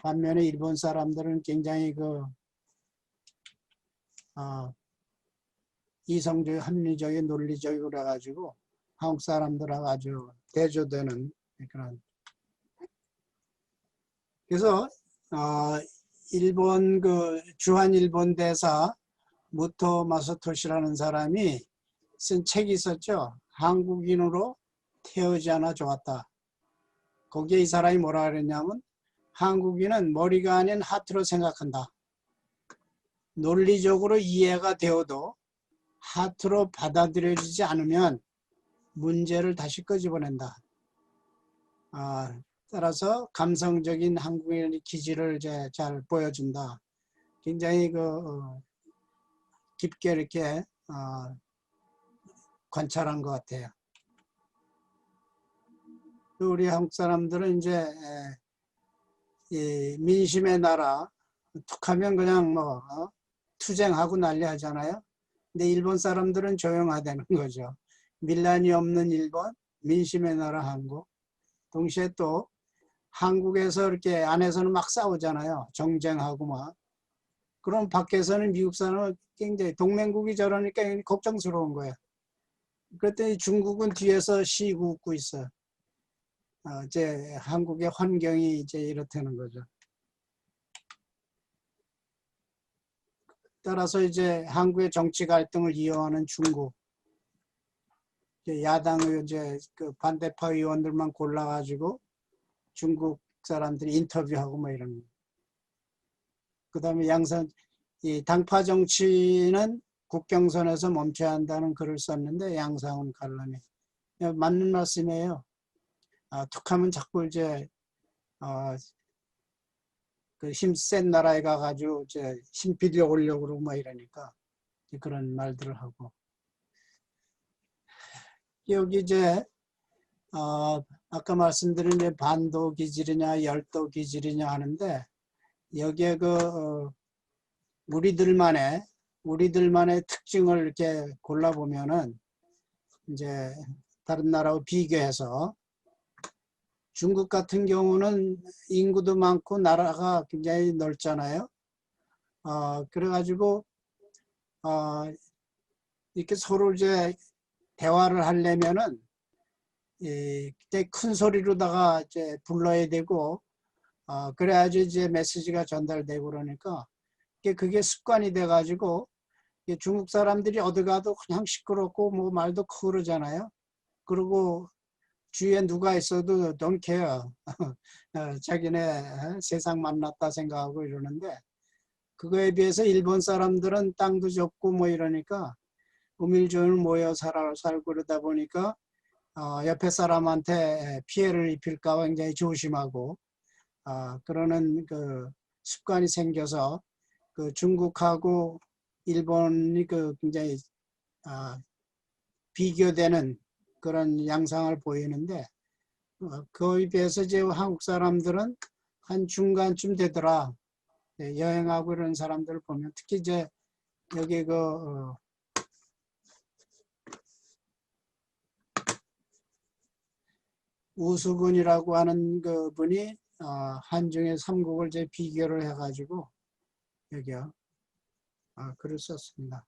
반면에 일본 사람들은 굉장히 이성적, 합리적인, 논리적이고 그래가지고 한국 사람들하고 아주 대조되는 그런. 그래서 일본 주한 일본 대사 무토 마사토시라는 사람이 쓴 책이 있었죠. 한국인으로 태어지 않아 좋았다. 거기에 이 사람이 뭐라 그랬냐면 한국인은 머리가 아닌 하트로 생각한다. 논리적으로 이해가 되어도 하트로 받아들여지지 않으면 문제를 다시 끄집어낸다. 따라서 감성적인 한국인의 기질을 이제 잘 보여준다. 굉장히 깊게 이렇게 관찰한 것 같아요. 우리 한국 사람들은 이제 이 민심의 나라 툭하면 그냥 투쟁하고 난리 하잖아요. 근데 일본 사람들은 조용하다는 거죠. 밀란이 없는 일본, 민심의 나라 한국. 동시에 또 한국에서 이렇게 안에서는 막 싸우잖아요. 정쟁하고 막. 그럼 밖에서는 미국 사람은 굉장히 동맹국이 저러니까 걱정스러운 거예요. 그랬더니 중국은 뒤에서 시고 웃고 있어요. 이제 한국의 환경이 이제 이렇다는 거죠. 따라서 이제 한국의 정치 갈등을 이어하는 중국, 야당의 이제 그 반대파 의원들만 골라가지고 중국 사람들이 인터뷰하고 뭐 이런. 그다음에 이 당파 정치는 국경선에서 멈춰야 한다는 글을 썼는데 양상훈 칼럼이 맞는 말씀이에요. 툭하면 자꾸 이제 그 힘센 나라에 가가지고 이제 힘 빌려오려고 그러고 막 이러니까 그런 말들을 하고. 여기 이제 아까 말씀드린 이제 반도 기질이냐 열도 기질이냐 하는데 여기에 우리들만의 특징을 이렇게 골라보면은 이제 다른 나라와 비교해서 중국 같은 경우는 인구도 많고 나라가 굉장히 넓잖아요. 그래가지고 이렇게 서로 이제 대화를 하려면은 굉장히 큰 소리로다가 이제 불러야 되고 그래야지 이제 메시지가 전달되고 그러니까 그게 습관이 돼가지고 중국 사람들이 어디 가도 그냥 시끄럽고 뭐 말도 크고 그러잖아요. 그리고 주위에 누가 있어도 don't care. 자기네 세상 만났다 생각하고 이러는데 그거에 비해서 일본 사람들은 땅도 좁고 뭐 이러니까 우밀조밀 모여 살고 그러다 보니까 옆에 사람한테 피해를 입힐까 봐 굉장히 조심하고 그러는 그 습관이 생겨서 그 중국하고 일본이 굉장히 비교되는 그런 양상을 보이는데 그에 비해서 이제 한국 사람들은 한 중간쯤 되더라. 여행하고 이런 사람들을 보면 특히 이제 여기 우수근이라고 하는 그 분이 한중의 삼국을 이제 비교를 해가지고 여기요. 글을 썼습니다.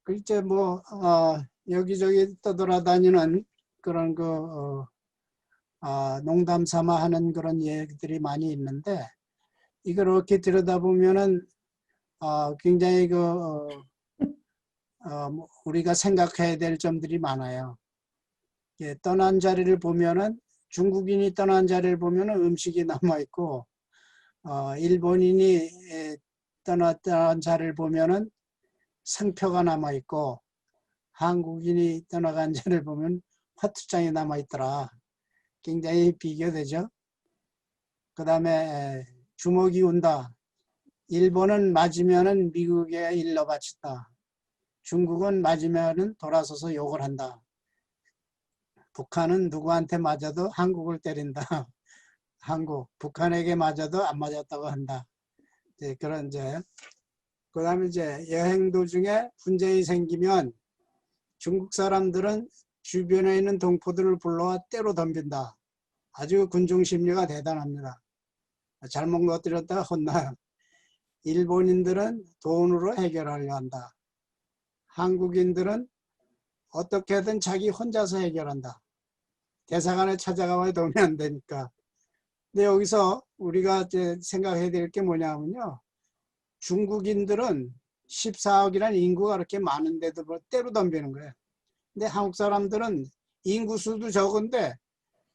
글쎄 뭐 여기저기 떠돌아다니는 그런 농담 삼아 하는 그런 얘기들이 많이 있는데 이걸 이렇게 들여다보면은 굉장히 뭐 우리가 생각해야 될 점들이 많아요. 예, 떠난 자리를 보면은 중국인이 떠난 자리를 보면은 음식이 남아 있고 일본인이 떠난 자리를 보면은 상표가 남아 있고 한국인이 떠나간 자리를 보면 화투장이 남아 있더라. 굉장히 비교되죠. 그 다음에 주먹이 온다. 일본은 맞으면은 미국에 일러 바친다. 중국은 맞으면은 돌아서서 욕을 한다. 북한은 누구한테 맞아도 한국을 때린다. 한국, 북한에게 맞아도 안 맞았다고 한다. 이제 그런 그다음에 이제 여행 도중에 분쟁이 생기면 중국 사람들은 주변에 있는 동포들을 불러와 때로 덤빈다. 아주 군중 심리가 대단합니다. 잘못 건드렸다가 혼나요. 일본인들은 돈으로 해결하려 한다. 한국인들은 어떻게든 자기 혼자서 해결한다. 대사관에 찾아가봐야 도움이 안 되니까. 근데 여기서 우리가 이제 생각해야 될 게 뭐냐면요. 중국인들은 14억이라는 인구가 그렇게 많은데도 때로 덤비는 거예요. 근데 한국 사람들은 인구 수도 적은데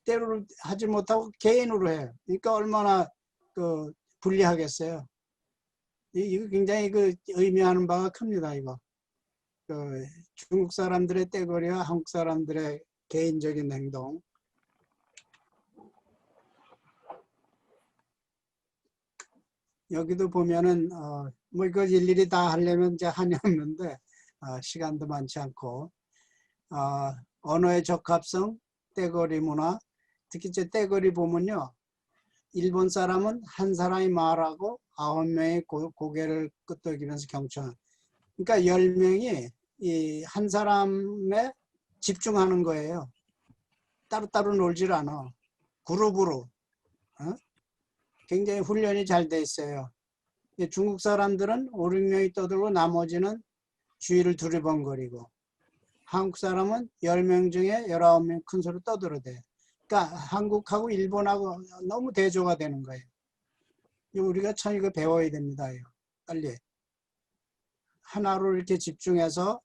때로 하지 못하고 개인으로 해요. 그러니까 얼마나 불리하겠어요. 이거 굉장히 의미하는 바가 큽니다. 이거. 중국 사람들의 떼거리와 한국 사람들의 개인적인 행동. 여기도 보면은 뭐 이거 일일이 다 하려면 이제 한이 없는데 시간도 많지 않고 언어의 적합성, 떼거리 문화. 특히 이제 떼거리 보면요. 일본 사람은 한 사람이 말하고 9명의 고개를 끄덕이면서 경청. 그러니까 10명이 이 한 사람에 집중하는 거예요. 따로따로 놀질 않아. 그룹으로. 굉장히 훈련이 잘 돼 있어요. 중국 사람들은 5, 6명이 떠들고 나머지는 주위를 두리번거리고 한국 사람은 10명 중에 19명 큰 소리 떠들어대. 그러니까 한국하고 일본하고 너무 대조가 되는 거예요. 우리가 참 이거 배워야 됩니다. 빨리. 하나로 이렇게 집중해서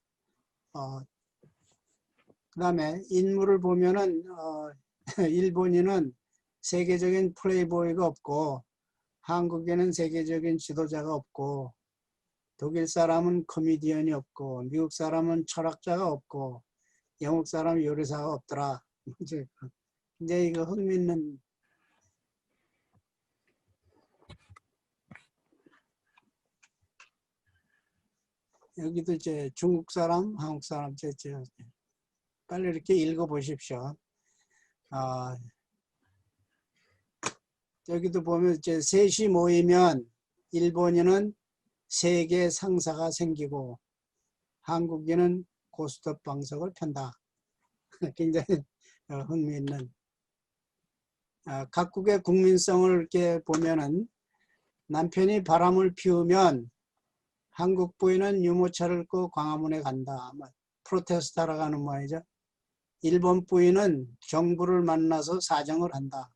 그 다음에 인물을 보면은 일본인은 세계적인 플레이보이가 없고 한국에는 세계적인 지도자가 없고 독일 사람은 코미디언이 없고 미국 사람은 철학자가 없고 영국 사람은 요리사가 없더라. 이제 이거 흥미있는 여기도 이제 중국 사람, 한국 사람 빨리 이렇게 읽어보십시오. 여기도 보면 이제 셋이 모이면 일본인은 세계 상사가 생기고 한국인은 고스톱 방석을 편다. 굉장히 흥미있는 각국의 국민성을 이렇게 보면은 남편이 바람을 피우면 한국 부인은 유모차를 끌고 광화문에 간다. 프로테스트 하러 가는 모양이죠. 일본 부인은 정부를 만나서 사정을 한다.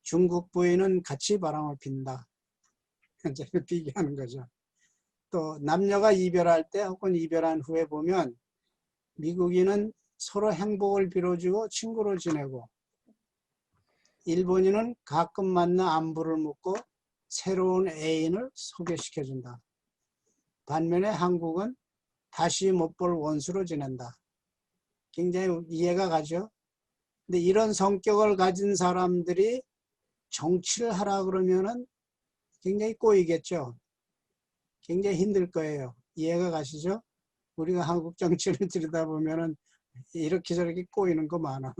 중국 부인은 같이 바람을 핀다. 비교하는 거죠. 또 남녀가 이별할 때 혹은 이별한 후에 보면 미국인은 서로 행복을 빌어주고 친구로 지내고 일본인은 가끔 만나 안부를 묻고 새로운 애인을 소개시켜준다. 반면에 한국은 다시 못 볼 원수로 지낸다. 굉장히 이해가 가죠. 근데 이런 성격을 가진 사람들이 정치를 하라 그러면은 굉장히 꼬이겠죠. 굉장히 힘들 거예요. 이해가 가시죠? 우리가 한국 정치를 들여다보면은 이렇게 저렇게 꼬이는 거 많아.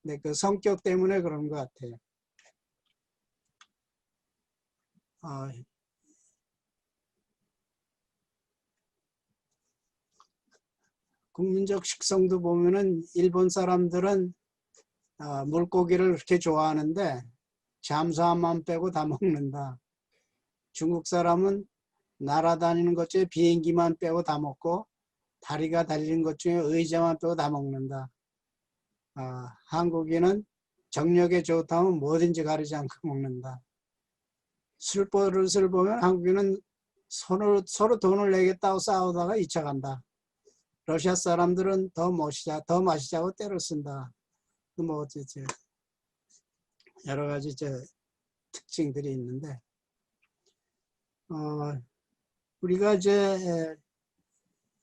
근데 그 성격 때문에 그런 것 같아요. 국민적 식성도 보면은 일본 사람들은 물고기를 그렇게 좋아하는데 잠수함만 빼고 다 먹는다. 중국 사람은 날아다니는 것 중에 비행기만 빼고 다 먹고 다리가 달린 것 중에 의자만 빼고 다 먹는다. 한국인은 정력에 좋다면 뭐든지 가리지 않고 먹는다. 술버릇을 보면 한국인은 서로 돈을 내겠다고 싸우다가 2차 간다. 러시아 사람들은 더 마시자고 때를 쓴다. 뭐 어쨌든 여러 가지 특징들이 있는데 우리가 이제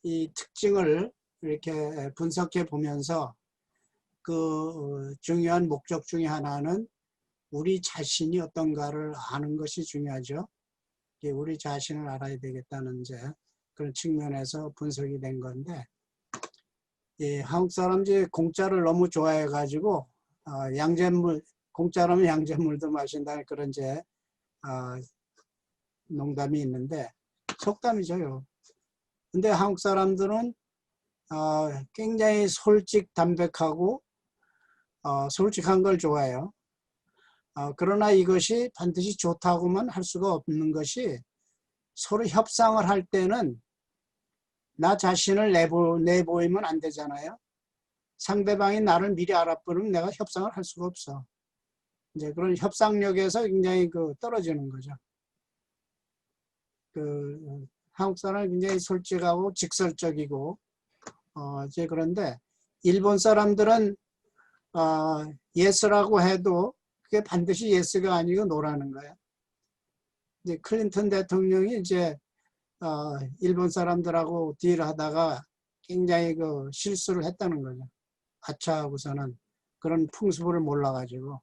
이 특징을 이렇게 분석해 보면서 그 중요한 목적 중에 하나는 우리 자신이 어떤가를 아는 것이 중요하죠. 우리 자신을 알아야 되겠다는 이제 그런 측면에서 분석이 된 건데, 한국 사람들이 공짜를 너무 좋아해 가지고 양잿물, 공짜라면 양잿물도 마신다는 그런 이제 농담이 있는데 속담이죠. 근데 한국 사람들은 굉장히 담백하고 솔직한 걸 좋아해요. 그러나 이것이 반드시 좋다고만 할 수가 없는 것이 서로 협상을 할 때는 나 자신을 내보이면 안 되잖아요. 상대방이 나를 미리 알아보면 내가 협상을 할 수가 없어. 이제 그런 협상력에서 굉장히 떨어지는 거죠. 한국 사람은 굉장히 솔직하고 직설적이고, 이제 그런데 일본 사람들은 예스라고 해도 그게 반드시 예스가 아니고 노라는 거예요. 이제 클린턴 대통령이 이제 일본 사람들하고 딜하다가 굉장히 실수를 했다는 거죠. 아차하고서는 그런 풍습을 몰라가지고.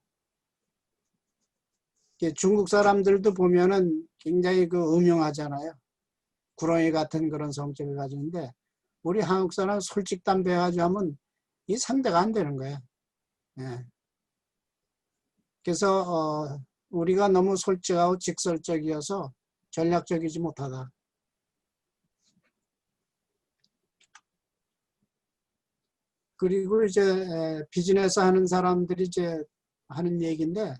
중국 사람들도 보면은 굉장히 음흉하잖아요. 구렁이 같은 그런 성격을 가지는데 우리 한국 사람 솔직담대하지 하면 이 상대가 안 되는 거예요. 예. 그래서 우리가 너무 솔직하고 직설적이어서 전략적이지 못하다. 그리고 이제 비즈니스 하는 사람들이 이제 하는 얘기인데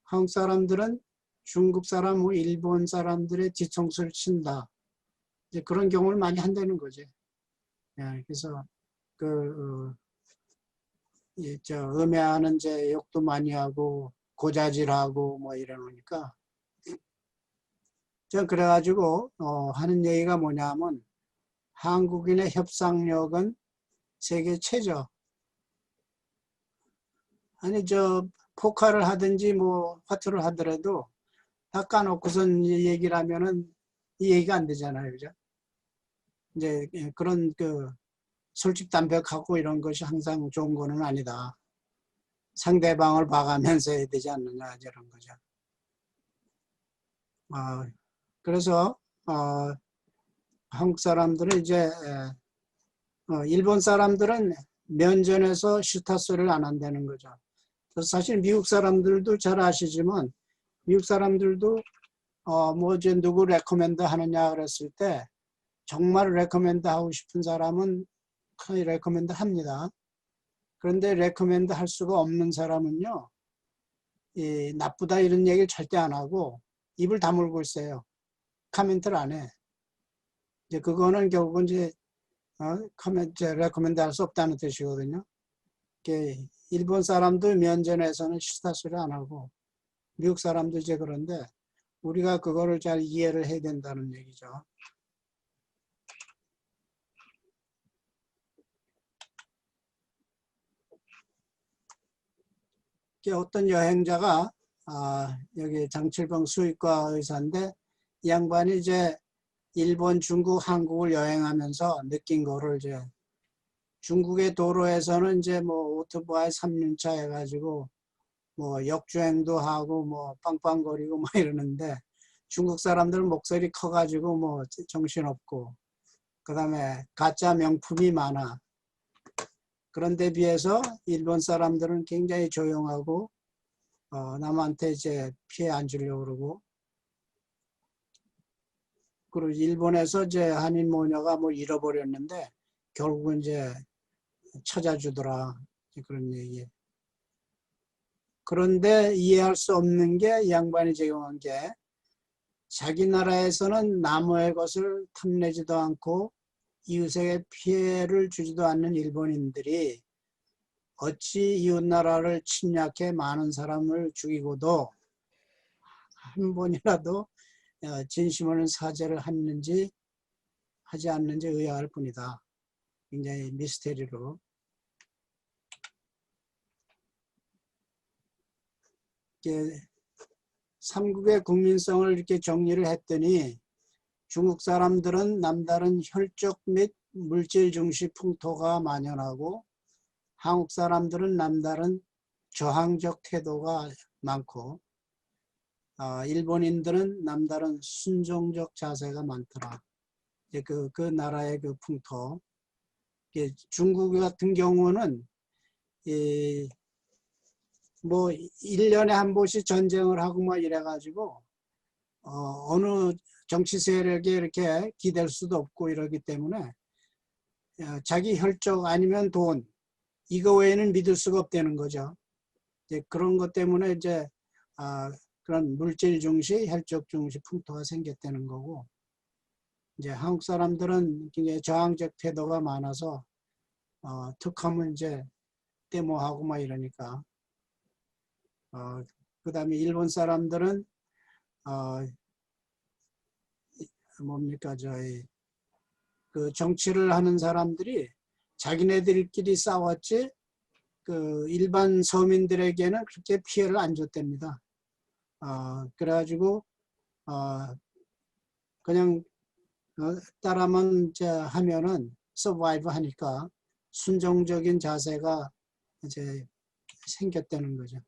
한국 사람들은 중국 사람, 일본 사람들의 뒤통수를 친다. 이제 그런 경우를 많이 한다는 거지. 예, 그래서 음해하는 이제 욕도 많이 하고 고자질하고 뭐 이러니까 저 그래가지고 하는 얘기가 뭐냐면 한국인의 협상력은 세계 최저. 아니 포카를 하든지 뭐 화투를 하더라도 다 까놓고선 얘기를 하면은 이 얘기가 안 되잖아요, 그죠? 이제 그런 솔직담백하고 이런 것이 항상 좋은 거는 아니다. 상대방을 봐가면서 해야 되지 않느냐 이런 거죠. 그래서 한국 사람들은 이제 일본 사람들은 면전에서 슈타 소리를 안 한다는 거죠. 사실 미국 사람들도 잘 아시지만 미국 사람들도 뭐 이제 누구 레코멘드 하느냐 그랬을 때 정말 레코멘드 하고 싶은 사람은 거의 레코멘드 합니다. 그런데 레코멘드 할 수가 없는 사람은요, 나쁘다 이런 얘기를 절대 안 하고 입을 다물고 있어요. 코멘트를 안 해. 이제 그거는 결국은 이제 레코멘드 할 수 없다는 뜻이거든요. 일본 사람도 면전에서는 시타 소리 안 하고 미국 사람도 이제 그런데 우리가 그거를 잘 이해를 해야 된다는 얘기죠. 어떤 여행자가 여기 장칠병 수의과 의사인데 이 양반이 이제 일본, 중국, 한국을 여행하면서 느낀 거를 이제 중국의 도로에서는 이제 뭐 오토바이 3륜차 해가지고 뭐 역주행도 하고 뭐 빵빵거리고 뭐 이러는데 중국 사람들은 목소리 커가지고 뭐 정신없고 그다음에 가짜 명품이 많아. 그런데 비해서 일본 사람들은 굉장히 조용하고 남한테 이제 피해 안 주려고 그러고 그리고 일본에서 이제 한인 모녀가 뭐 잃어버렸는데 결국은 이제 찾아주더라 그런 얘기. 그런데 이해할 수 없는 게 이 양반이 제공한 게 자기 나라에서는 남의 것을 탐내지도 않고 이웃에게 피해를 주지도 않는 일본인들이 어찌 이웃나라를 침략해 많은 사람을 죽이고도 한 번이라도 진심으로 사죄를 했는지 하지 않는지 의아할 뿐이다. 굉장히 미스테리로. 삼국의 국민성을 이렇게 정리를 했더니 중국 사람들은 남다른 혈족 및 물질 중시 풍토가 만연하고 한국 사람들은 남다른 저항적 태도가 많고 일본인들은 남다른 순종적 자세가 많더라. 그 나라의 그 풍토. 중국 같은 경우는 뭐 1년에 한 번씩 전쟁을 하고 막 이래가지고 어느 정치 세력에 이렇게 기댈 수도 없고 이러기 때문에 자기 혈족 아니면 돈 이거 외에는 믿을 수가 없다는 거죠. 이제 그런 것 때문에 이제 그런 물질 중시, 혈족 중시 풍토가 생겼다는 거고, 이제 한국 사람들은 굉장히 저항적 태도가 많아서 툭하면 이제 데모하고 막 이러니까. 그다음에 일본 사람들은 뭡니까 저희 그 정치를 하는 사람들이 자기네들끼리 싸웠지 그 일반 서민들에게는 그렇게 피해를 안 줬답니다. 그래가지고 그냥 따라만 하면은 서바이브 하니까 순종적인 자세가 이제 생겼다는 거죠.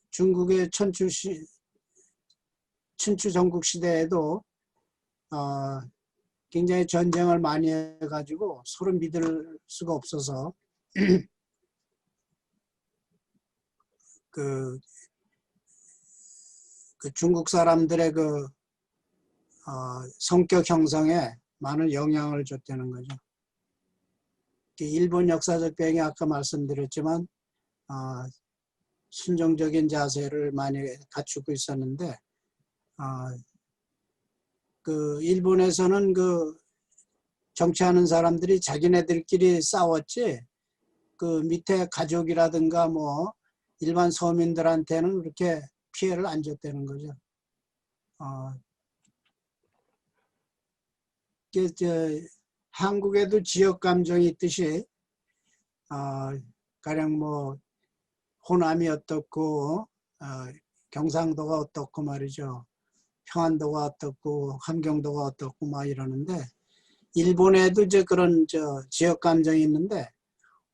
중국의 춘추 전국 시대에도 굉장히 전쟁을 많이 해가지고 서로 믿을 수가 없어서 그 중국 사람들의 그 성격 형성에 많은 영향을 줬다는 거죠. 일본 역사적 배경이 아까 말씀드렸지만 순종적인 자세를 많이 갖추고 있었는데 그 일본에서는 그 정치하는 사람들이 자기네들끼리 싸웠지 그 밑에 가족이라든가 뭐 일반 서민들한테는 그렇게 피해를 안 줬다는 거죠. 한국에도 지역 감정이 있듯이 가령 뭐 호남이 어떻고 경상도가 어떻고 말이죠. 평안도가 어떻고 함경도가 어떻고 막 이러는데 일본에도 이제 그런 지역 감정이 있는데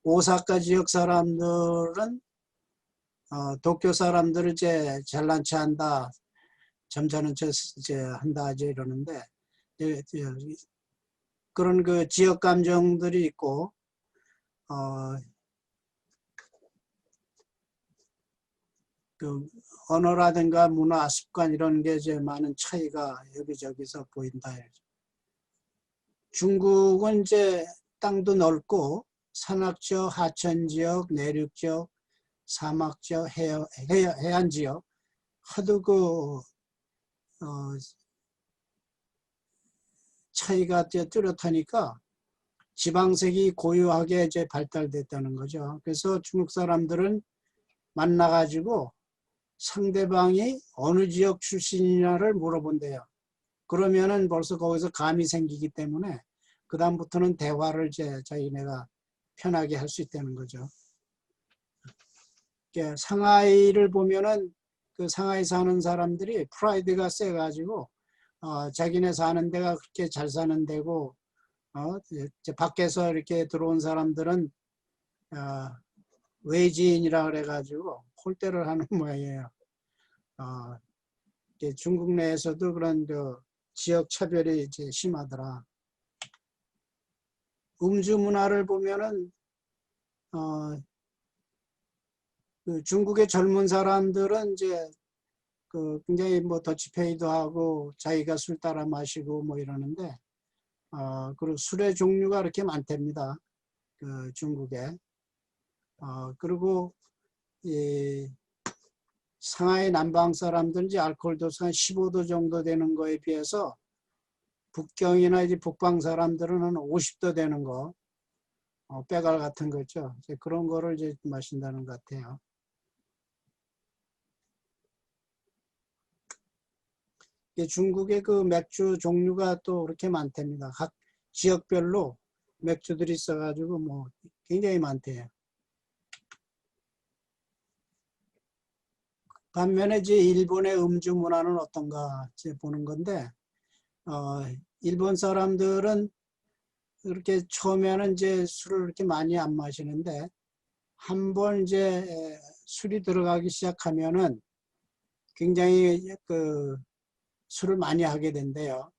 오사카 지역 사람들은 도쿄 사람들을 이제 잘난 체 한다, 점잖은 체 이제 한다 이제 이러는데 그런 그 지역 감정들이 있고 그 언어라든가 문화 습관 이런 게 이제 많은 차이가 여기저기서 보인다. 중국은 이제 땅도 넓고 산악지역, 하천지역, 내륙지역, 사막지역, 해안지역 하도 그 차이가 뚜렷하니까 지방색이 고유하게 이제 발달됐다는 거죠. 그래서 중국 사람들은 만나가지고 상대방이 어느 지역 출신이냐를 물어본대요. 그러면은 벌써 거기서 감이 생기기 때문에 그다음부터는 대화를 이제 자기네가 편하게 할 수 있다는 거죠. 상하이를 보면은 그 상하이 사는 사람들이 프라이드가 세가지고 자기네 사는 데가 그렇게 잘 사는 데고 이제 밖에서 이렇게 들어온 사람들은 외지인이라 그래가지고 홀대를 하는 모양이에요. 중국 내에서도 그런 지역 차별이 이제 심하더라. 음주 문화를 보면은 그 중국의 젊은 사람들은 이제 그 굉장히 뭐 더치페이도 하고 자기가 술 따라 마시고 뭐 이러는데 그리고 술의 종류가 그렇게 많답니다. 그 중국에. 그리고 상하이 남방 사람들은 이제 알코올 도수가 한 15도 정도 되는 거에 비해서 북경이나 이제 북방 사람들은 한 50도 되는 거, 빼갈 같은 거죠. 이제 그런 거를 이제 마신다는 것 같아요. 중국의 그 맥주 종류가 또 그렇게 많답니다. 각 지역별로 맥주들이 있어가지고 뭐 굉장히 많대요. 반면에 이제 일본의 음주 문화는 어떤가 이제 보는 건데, 일본 사람들은 그렇게 처음에는 이제 술을 그렇게 많이 안 마시는데 한번 이제 술이 들어가기 시작하면은 굉장히 그 술을 많이 하게 된대요.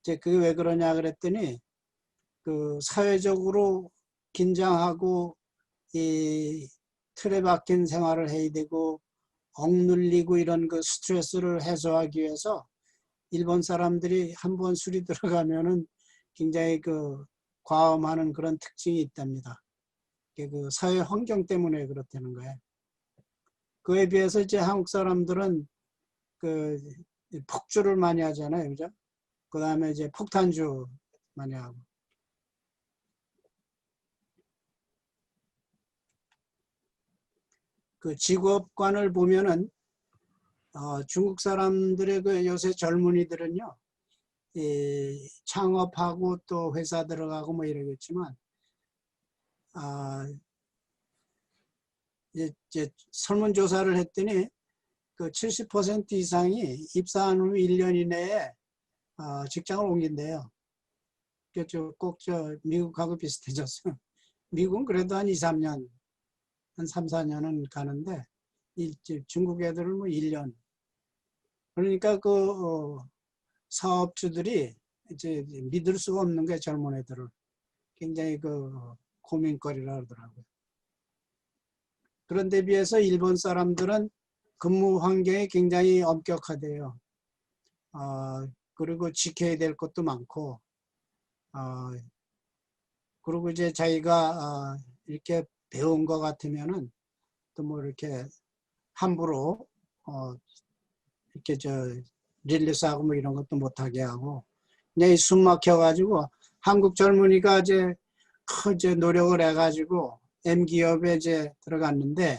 이제 그게 왜 그러냐 그랬더니 그 사회적으로 긴장하고 이 틀에 박힌 생활을 해야 되고 억눌리고 이런 그 스트레스를 해소하기 위해서 일본 사람들이 한번 술이 들어가면은 굉장히 그 과음하는 그런 특징이 있답니다. 그 사회 환경 때문에 그렇다는 거예요. 그에 비해서 이제 한국 사람들은 그 폭주를 많이 하잖아요, 그죠? 그 다음에 이제 폭탄주 많이 하고. 그 직업관을 보면은 중국 사람들의 그 요새 젊은이들은요, 이 창업하고 또 회사 들어가고 뭐 이러겠지만, 이제 설문조사를 했더니 그 70% 이상이 입사한 후 1년 이내에 직장을 옮긴대요. 꼭 미국하고 비슷해졌어요. 미국은 그래도 한 2, 3년, 한 3, 4년은 가는데 중국 애들은 뭐 1년. 그러니까 그 사업주들이 이제 믿을 수가 없는 게 젊은 애들을 굉장히 그 고민거리라 그러더라고요. 그런데 비해서 일본 사람들은 근무 환경이 굉장히 엄격하대요. 그리고 지켜야 될 것도 많고, 그리고 이제 자기가 이렇게 배운 것 같으면은 또 뭐 이렇게 함부로 이렇게 릴리스하고 뭐 이런 것도 못하게 하고 그냥 숨 막혀가지고 한국 젊은이가 이제 노력을 해가지고 M기업에 이제 들어갔는데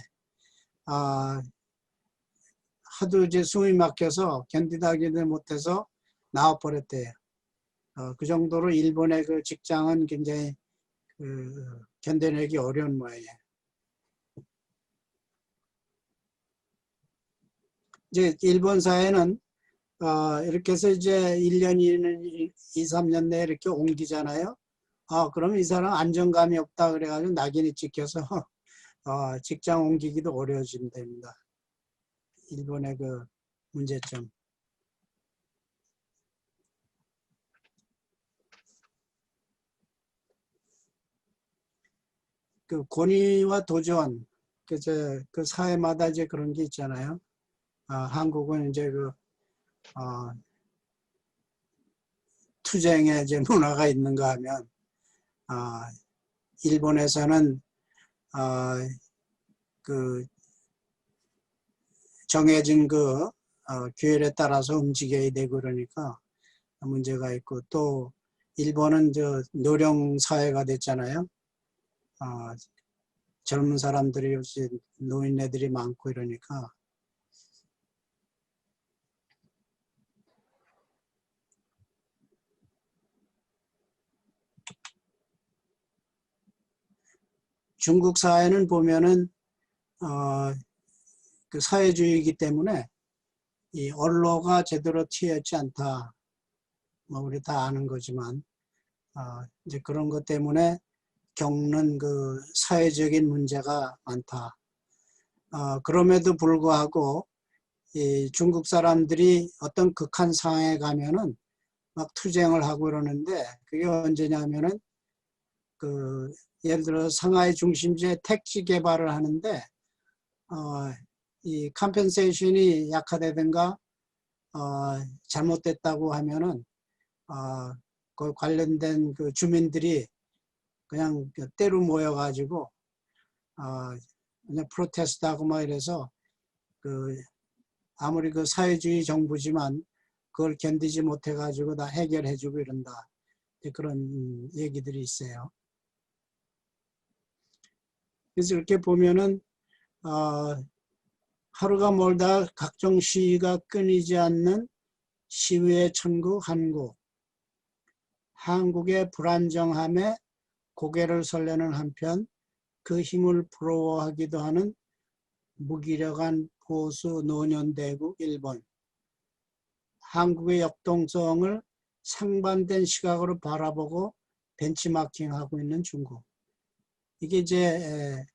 하도 이제 숨이 막혀서 견디다기도 못해서 나와버렸대요. 그 정도로 일본의 그 직장은 굉장히 견뎌내기 어려운 모양이에요. 이제 일본 사회는 이렇게 해서 이제 1년, 2, 3년 내에 이렇게 옮기잖아요. 그럼 이 사람 안정감이 없다 그래가지고 낙인이 찍혀서 직장 옮기기도 어려워진답니다. 일본의 그 문제점. 그 권위와 도전, 그 사회마다 이제 그런 게 있잖아요. 한국은 이제 투쟁의 이제 문화가 있는가 하면, 일본에서는, 그 정해진 규율에 따라서 움직여야 되고 그러니까 문제가 있고, 또 일본은 노령 사회가 됐잖아요. 젊은 사람들이 요새 노인네들이 많고 이러니까 중국 사회는 보면은 그 사회주의이기 때문에 이 언로가 제대로 튀어있지 않다. 뭐 우리 다 아는 거지만 이제 그런 것 때문에 겪는 그 사회적인 문제가 많다. 그럼에도 불구하고 이 중국 사람들이 어떤 극한 상황에 가면은 막 투쟁을 하고 그러는데 그게 언제냐면은 예를 들어 상하이 중심지에 택지 개발을 하는데 이 컴펜세이션이 약하다든가 잘못됐다고 하면은 그 관련된 그 주민들이 그냥 때로 모여가지고 그냥 프로테스트하고 막 이래서 그 아무리 그 사회주의 정부지만 그걸 견디지 못해가지고 다 해결해주고 이런다. 그런 얘기들이 있어요. 그래서 이렇게 보면은 하루가 멀다 각종 시위가 끊이지 않는 시위의 천국 한국. 한국의 불안정함에 고개를 설레는 한편 그 힘을 부러워하기도 하는 무기력한 보수 노년대국 일본. 한국의 역동성을 상반된 시각으로 바라보고 벤치마킹하고 있는 중국. 이게 이제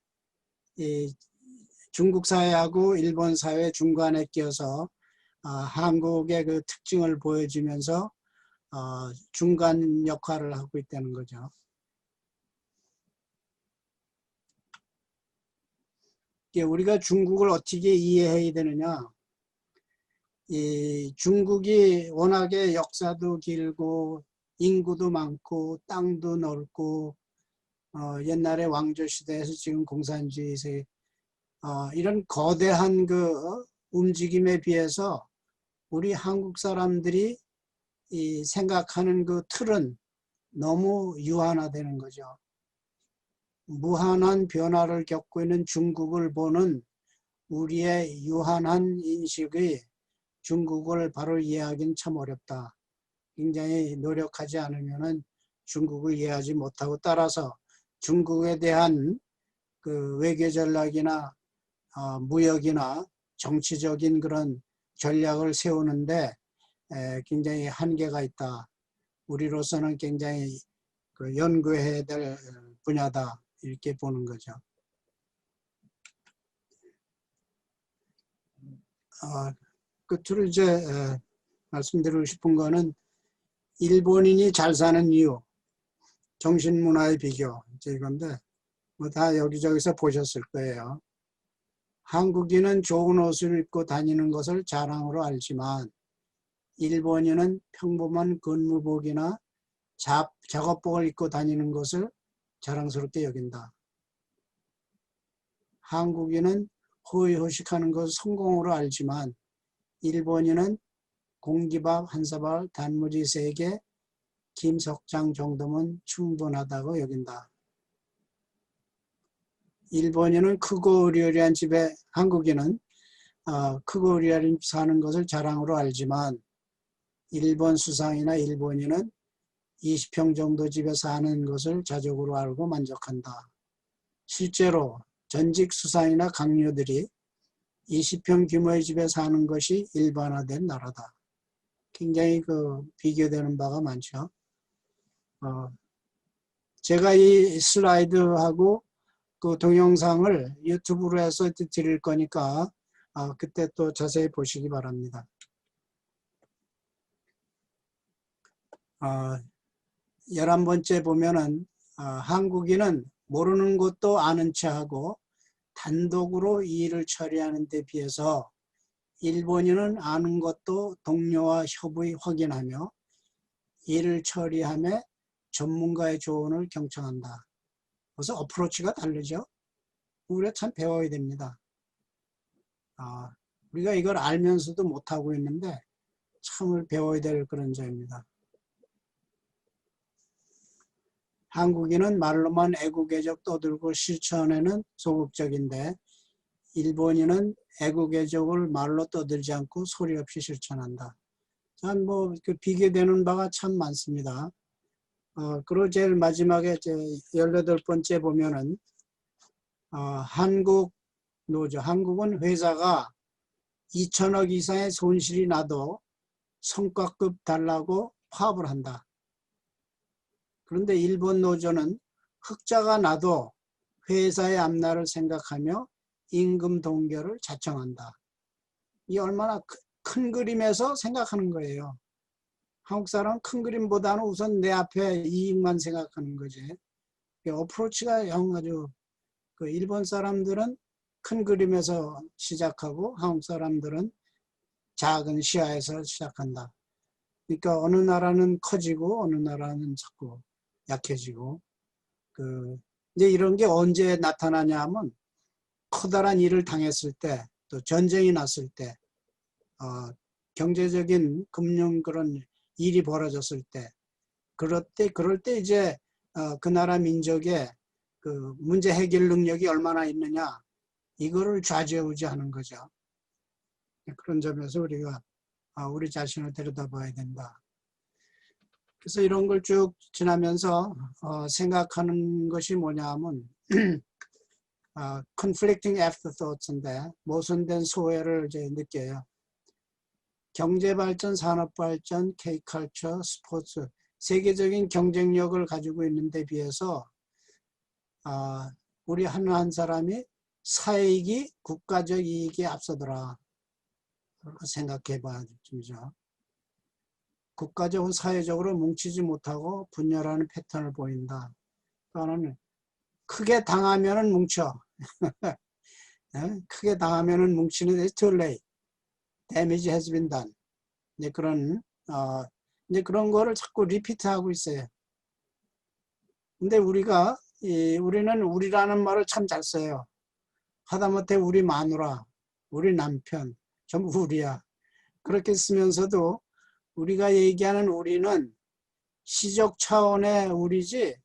중국 사회하고 일본 사회 중간에 끼어서 한국의 그 특징을 보여주면서 중간 역할을 하고 있다는 거죠. 우리가 중국을 어떻게 이해해야 되느냐? 이 중국이 워낙에 역사도 길고 인구도 많고 땅도 넓고 옛날에 왕조 시대에서 지금 공산주의 세 이런 거대한 그 움직임에 비해서 우리 한국 사람들이 이 생각하는 그 틀은 너무 유한화되는 거죠. 무한한 변화를 겪고 있는 중국을 보는 우리의 유한한 인식이 중국을 바로 이해하기는 참 어렵다. 굉장히 노력하지 않으면 중국을 이해하지 못하고, 따라서 중국에 대한 그 외교 전략이나 무역이나 정치적인 그런 전략을 세우는데 굉장히 한계가 있다. 우리로서는 굉장히 그 연구해야 될 분야다. 이렇게 보는 거죠. 끝으로 이제 말씀드리고 싶은 거는 일본인이 잘 사는 이유, 정신문화의 비교, 이제 이건데 뭐 다 여기저기서 보셨을 거예요. 한국인은 좋은 옷을 입고 다니는 것을 자랑으로 알지만 일본인은 평범한 근무복이나 작업복을 입고 다니는 것을 자랑스럽게 여긴다. 한국인은 호의호식하는 것을 성공으로 알지만 일본인은 공기밥 한 사발, 단무지 3개, 김석장 정도면 충분하다고 여긴다. 일본인은 크고 의리의리한 집에, 한국인은 크고 의리의리한 집 사는 것을 자랑으로 알지만 일본 수상이나 일본인은 20평 정도 집에 사는 것을 자족으로 알고 만족한다. 실제로 전직 수상이나 강요들이 20평 규모의 집에 사는 것이 일반화된 나라다. 굉장히 그 비교되는 바가 많죠. 제가 이 슬라이드하고 그 동영상을 유튜브로 해서 드릴 거니까 그때 또 자세히 보시기 바랍니다. 11번째 보면은 한국인은 모르는 것도 아는 체하고 단독으로 일을 처리하는 데 비해서 일본인은 아는 것도 동료와 협의 확인하며 일을 처리함에 전문가의 조언을 경청한다. 그래서 어프로치가 다르죠. 우리가 참 배워야 됩니다. 우리가 이걸 알면서도 못하고 있는데 참을 배워야 될 그런 점입니다. 한국인은 말로만 애국애적 떠들고 실천에는 소극적인데 일본인은 애국애적을 말로 떠들지 않고 소리 없이 실천한다. 참 뭐 그 비교되는 바가 참 많습니다. 그리고 제일 마지막에 18번째 보면은 한국 노조, 한국은 회사가 2천억 이상의 손실이 나도 성과급 달라고 파업을 한다. 그런데 일본 노조는 흑자가 나도 회사의 앞날을 생각하며 임금 동결을 자청한다. 이 얼마나 큰 그림에서 생각하는 거예요. 한국 사람은 큰 그림보다는 우선 내 앞에 이익만 생각하는 거지. 어프로치가 아주 그 일본 사람들은 큰 그림에서 시작하고 한국 사람들은 작은 시야에서 시작한다. 그러니까 어느 나라는 커지고 어느 나라는 자꾸 약해지고 이제 이런 게 언제 나타나냐 하면 커다란 일을 당했을 때, 또 전쟁이 났을 때, 경제적인 금융 그런 일이 벌어졌을 때, 그럴 때 이제 그 나라 민족의 그 문제 해결 능력이 얼마나 있느냐, 이거를 좌지우지하는 거죠. 그런 점에서 우리가 우리 자신을 들여다봐야 된다. 그래서 이런 걸 쭉 지나면서 생각하는 것이 뭐냐 하면 conflicting afterthoughts인데 모순된 소외를 이제 느껴요. 경제발전, 산업발전, K컬처, 스포츠, 세계적인 경쟁력을 가지고 있는데 비해서 우리 한 사람이 사익이 국가적 이익에 앞서더라. 생각해 봐야 죠. 국가적으로 사회적으로 뭉치지 못하고 분열하는 패턴을 보인다. 또 하나는 크게 당하면은 뭉쳐. 크게 당하면은 뭉치는 it's too late. Damage has been done. 이제 그런 거를 자꾸 리피트하고 있어요. 근데 우리는 우리라는 말을 참 잘 써요. 하다못해 우리 마누라, 우리 남편, 전부 우리야. 그렇게 쓰면서도 우리가 얘기하는 우리는 시적 차원의 우리지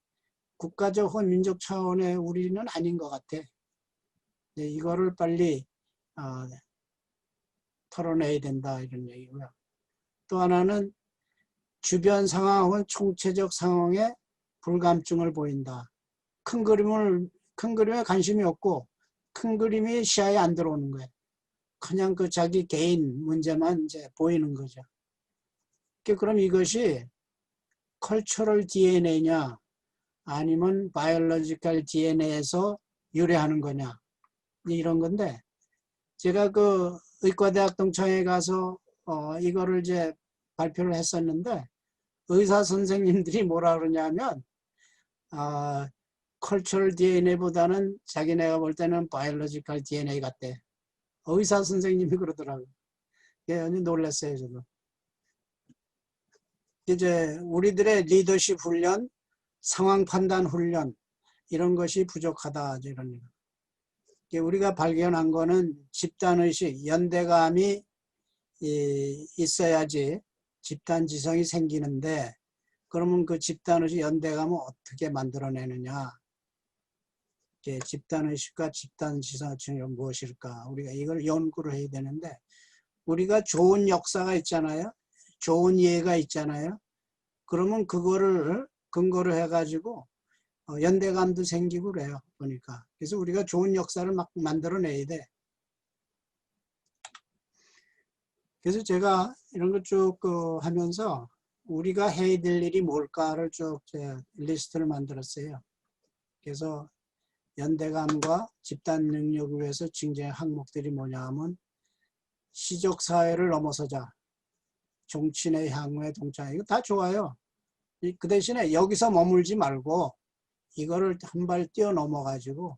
국가적 혹은 민족 차원의 우리는 아닌 것 같아. 이거를 빨리 털어내야 된다 이런 얘기고요. 또 하나는 주변 상황은 총체적 상황에 불감증을 보인다. 큰 그림에 관심이 없고 큰 그림이 시야에 안 들어오는 거예요. 그냥 그 자기 개인 문제만 이제 보이는 거죠. 그럼 이것이 컬처럴 DNA냐 아니면 바이올로지컬 DNA에서 유래하는 거냐 이런 건데 제가 그 의과대학 동창회 가서 이거를 이제 발표를 했었는데 의사 선생님들이 뭐라 그러냐면 컬처럴 DNA보다는 자기네가 볼 때는 바이올로지컬 DNA 같대. 의사 선생님이 그러더라고요. 완전 놀랐어요, 저도. 이제 우리들의 리더십 훈련, 상황 판단 훈련 이런 것이 부족하다 이런. 우리가 발견한 거는 집단의식, 연대감이 있어야지 집단지성이 생기는데 그러면 그 집단의식, 연대감을 어떻게 만들어내느냐. 집단의식과 집단지성이 무엇일까. 우리가 이걸 연구를 해야 되는데 우리가 좋은 역사가 있잖아요. 좋은 예가 있잖아요. 그러면 그거를 근거로 해가지고 연대감도 생기고 그래요. 보니까. 그래서 우리가 좋은 역사를 막 만들어내야 돼. 그래서 제가 이런 거 쭉 하면서 우리가 해야 될 일이 뭘까를 쭉 리스트를 만들었어요. 그래서 연대감과 집단 능력을 위해서 징계의 항목들이 뭐냐 하면 시족사회를 넘어서자. 종친의 향후에 동참해. 이거 다 좋아요. 그 대신에 여기서 머물지 말고 이거를 한 발 뛰어넘어가지고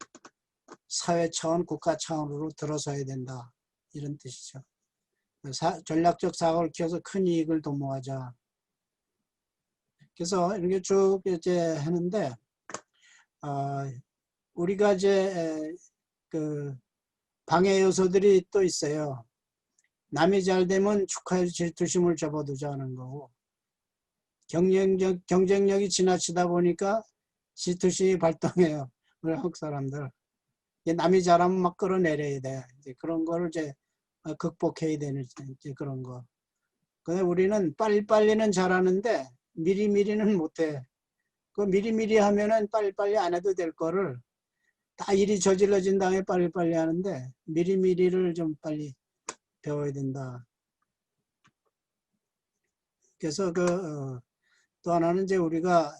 사회 차원, 국가 차원으로 들어서야 된다. 이런 뜻이죠. 전략적 사고를 키워서 큰 이익을 도모하자. 그래서 이렇게 쭉 이제 하는데, 우리가 이제 그 방해 요소들이 또 있어요. 남이 잘 되면 축하해 질투심을 접어두자는 거고, 경쟁력이 지나치다 보니까 질투심이 발동해요. 우리 한국 사람들. 남이 잘하면 막 끌어내려야 돼. 이제 그런 거를 이제 극복해야 되는 이제 그런 거. 근데 우리는 빨리빨리는 잘하는데 미리미리는 못해. 그 미리미리 하면은 빨리빨리 안 해도 될 거를 다 일이 저질러진 다음에 빨리빨리 하는데 미리미리를 좀 빨리 배워야 된다. 그래서 또 하나는 이제 우리가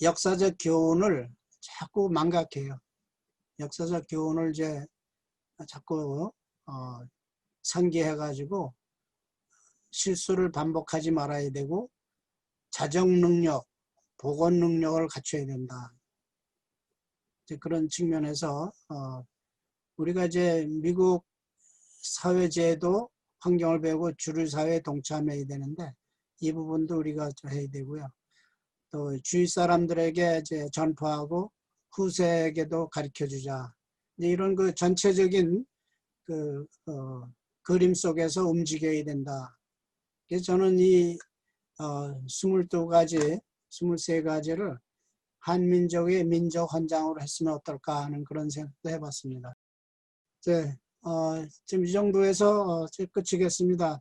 역사적 교훈을 자꾸 망각해요. 역사적 교훈을 이제 자꾸 상기해가지고 실수를 반복하지 말아야 되고 자정 능력, 보건 능력을 갖춰야 된다. 이제 그런 측면에서 우리가 이제 미국 사회제도 환경을 배우고 주류 사회에 동참해야 되는데 이 부분도 우리가 해야 되고요. 또 주위 사람들에게 이제 전파하고 후세에게도 가르쳐 주자. 이런 그 전체적인 그림 속에서 움직여야 된다. 그래서 저는 이 22가지, 23가지를 한민족의 민족 헌장으로 했으면 어떨까 하는 그런 생각도 해봤습니다. 네, 지금 이 정도에서 끝이겠습니다.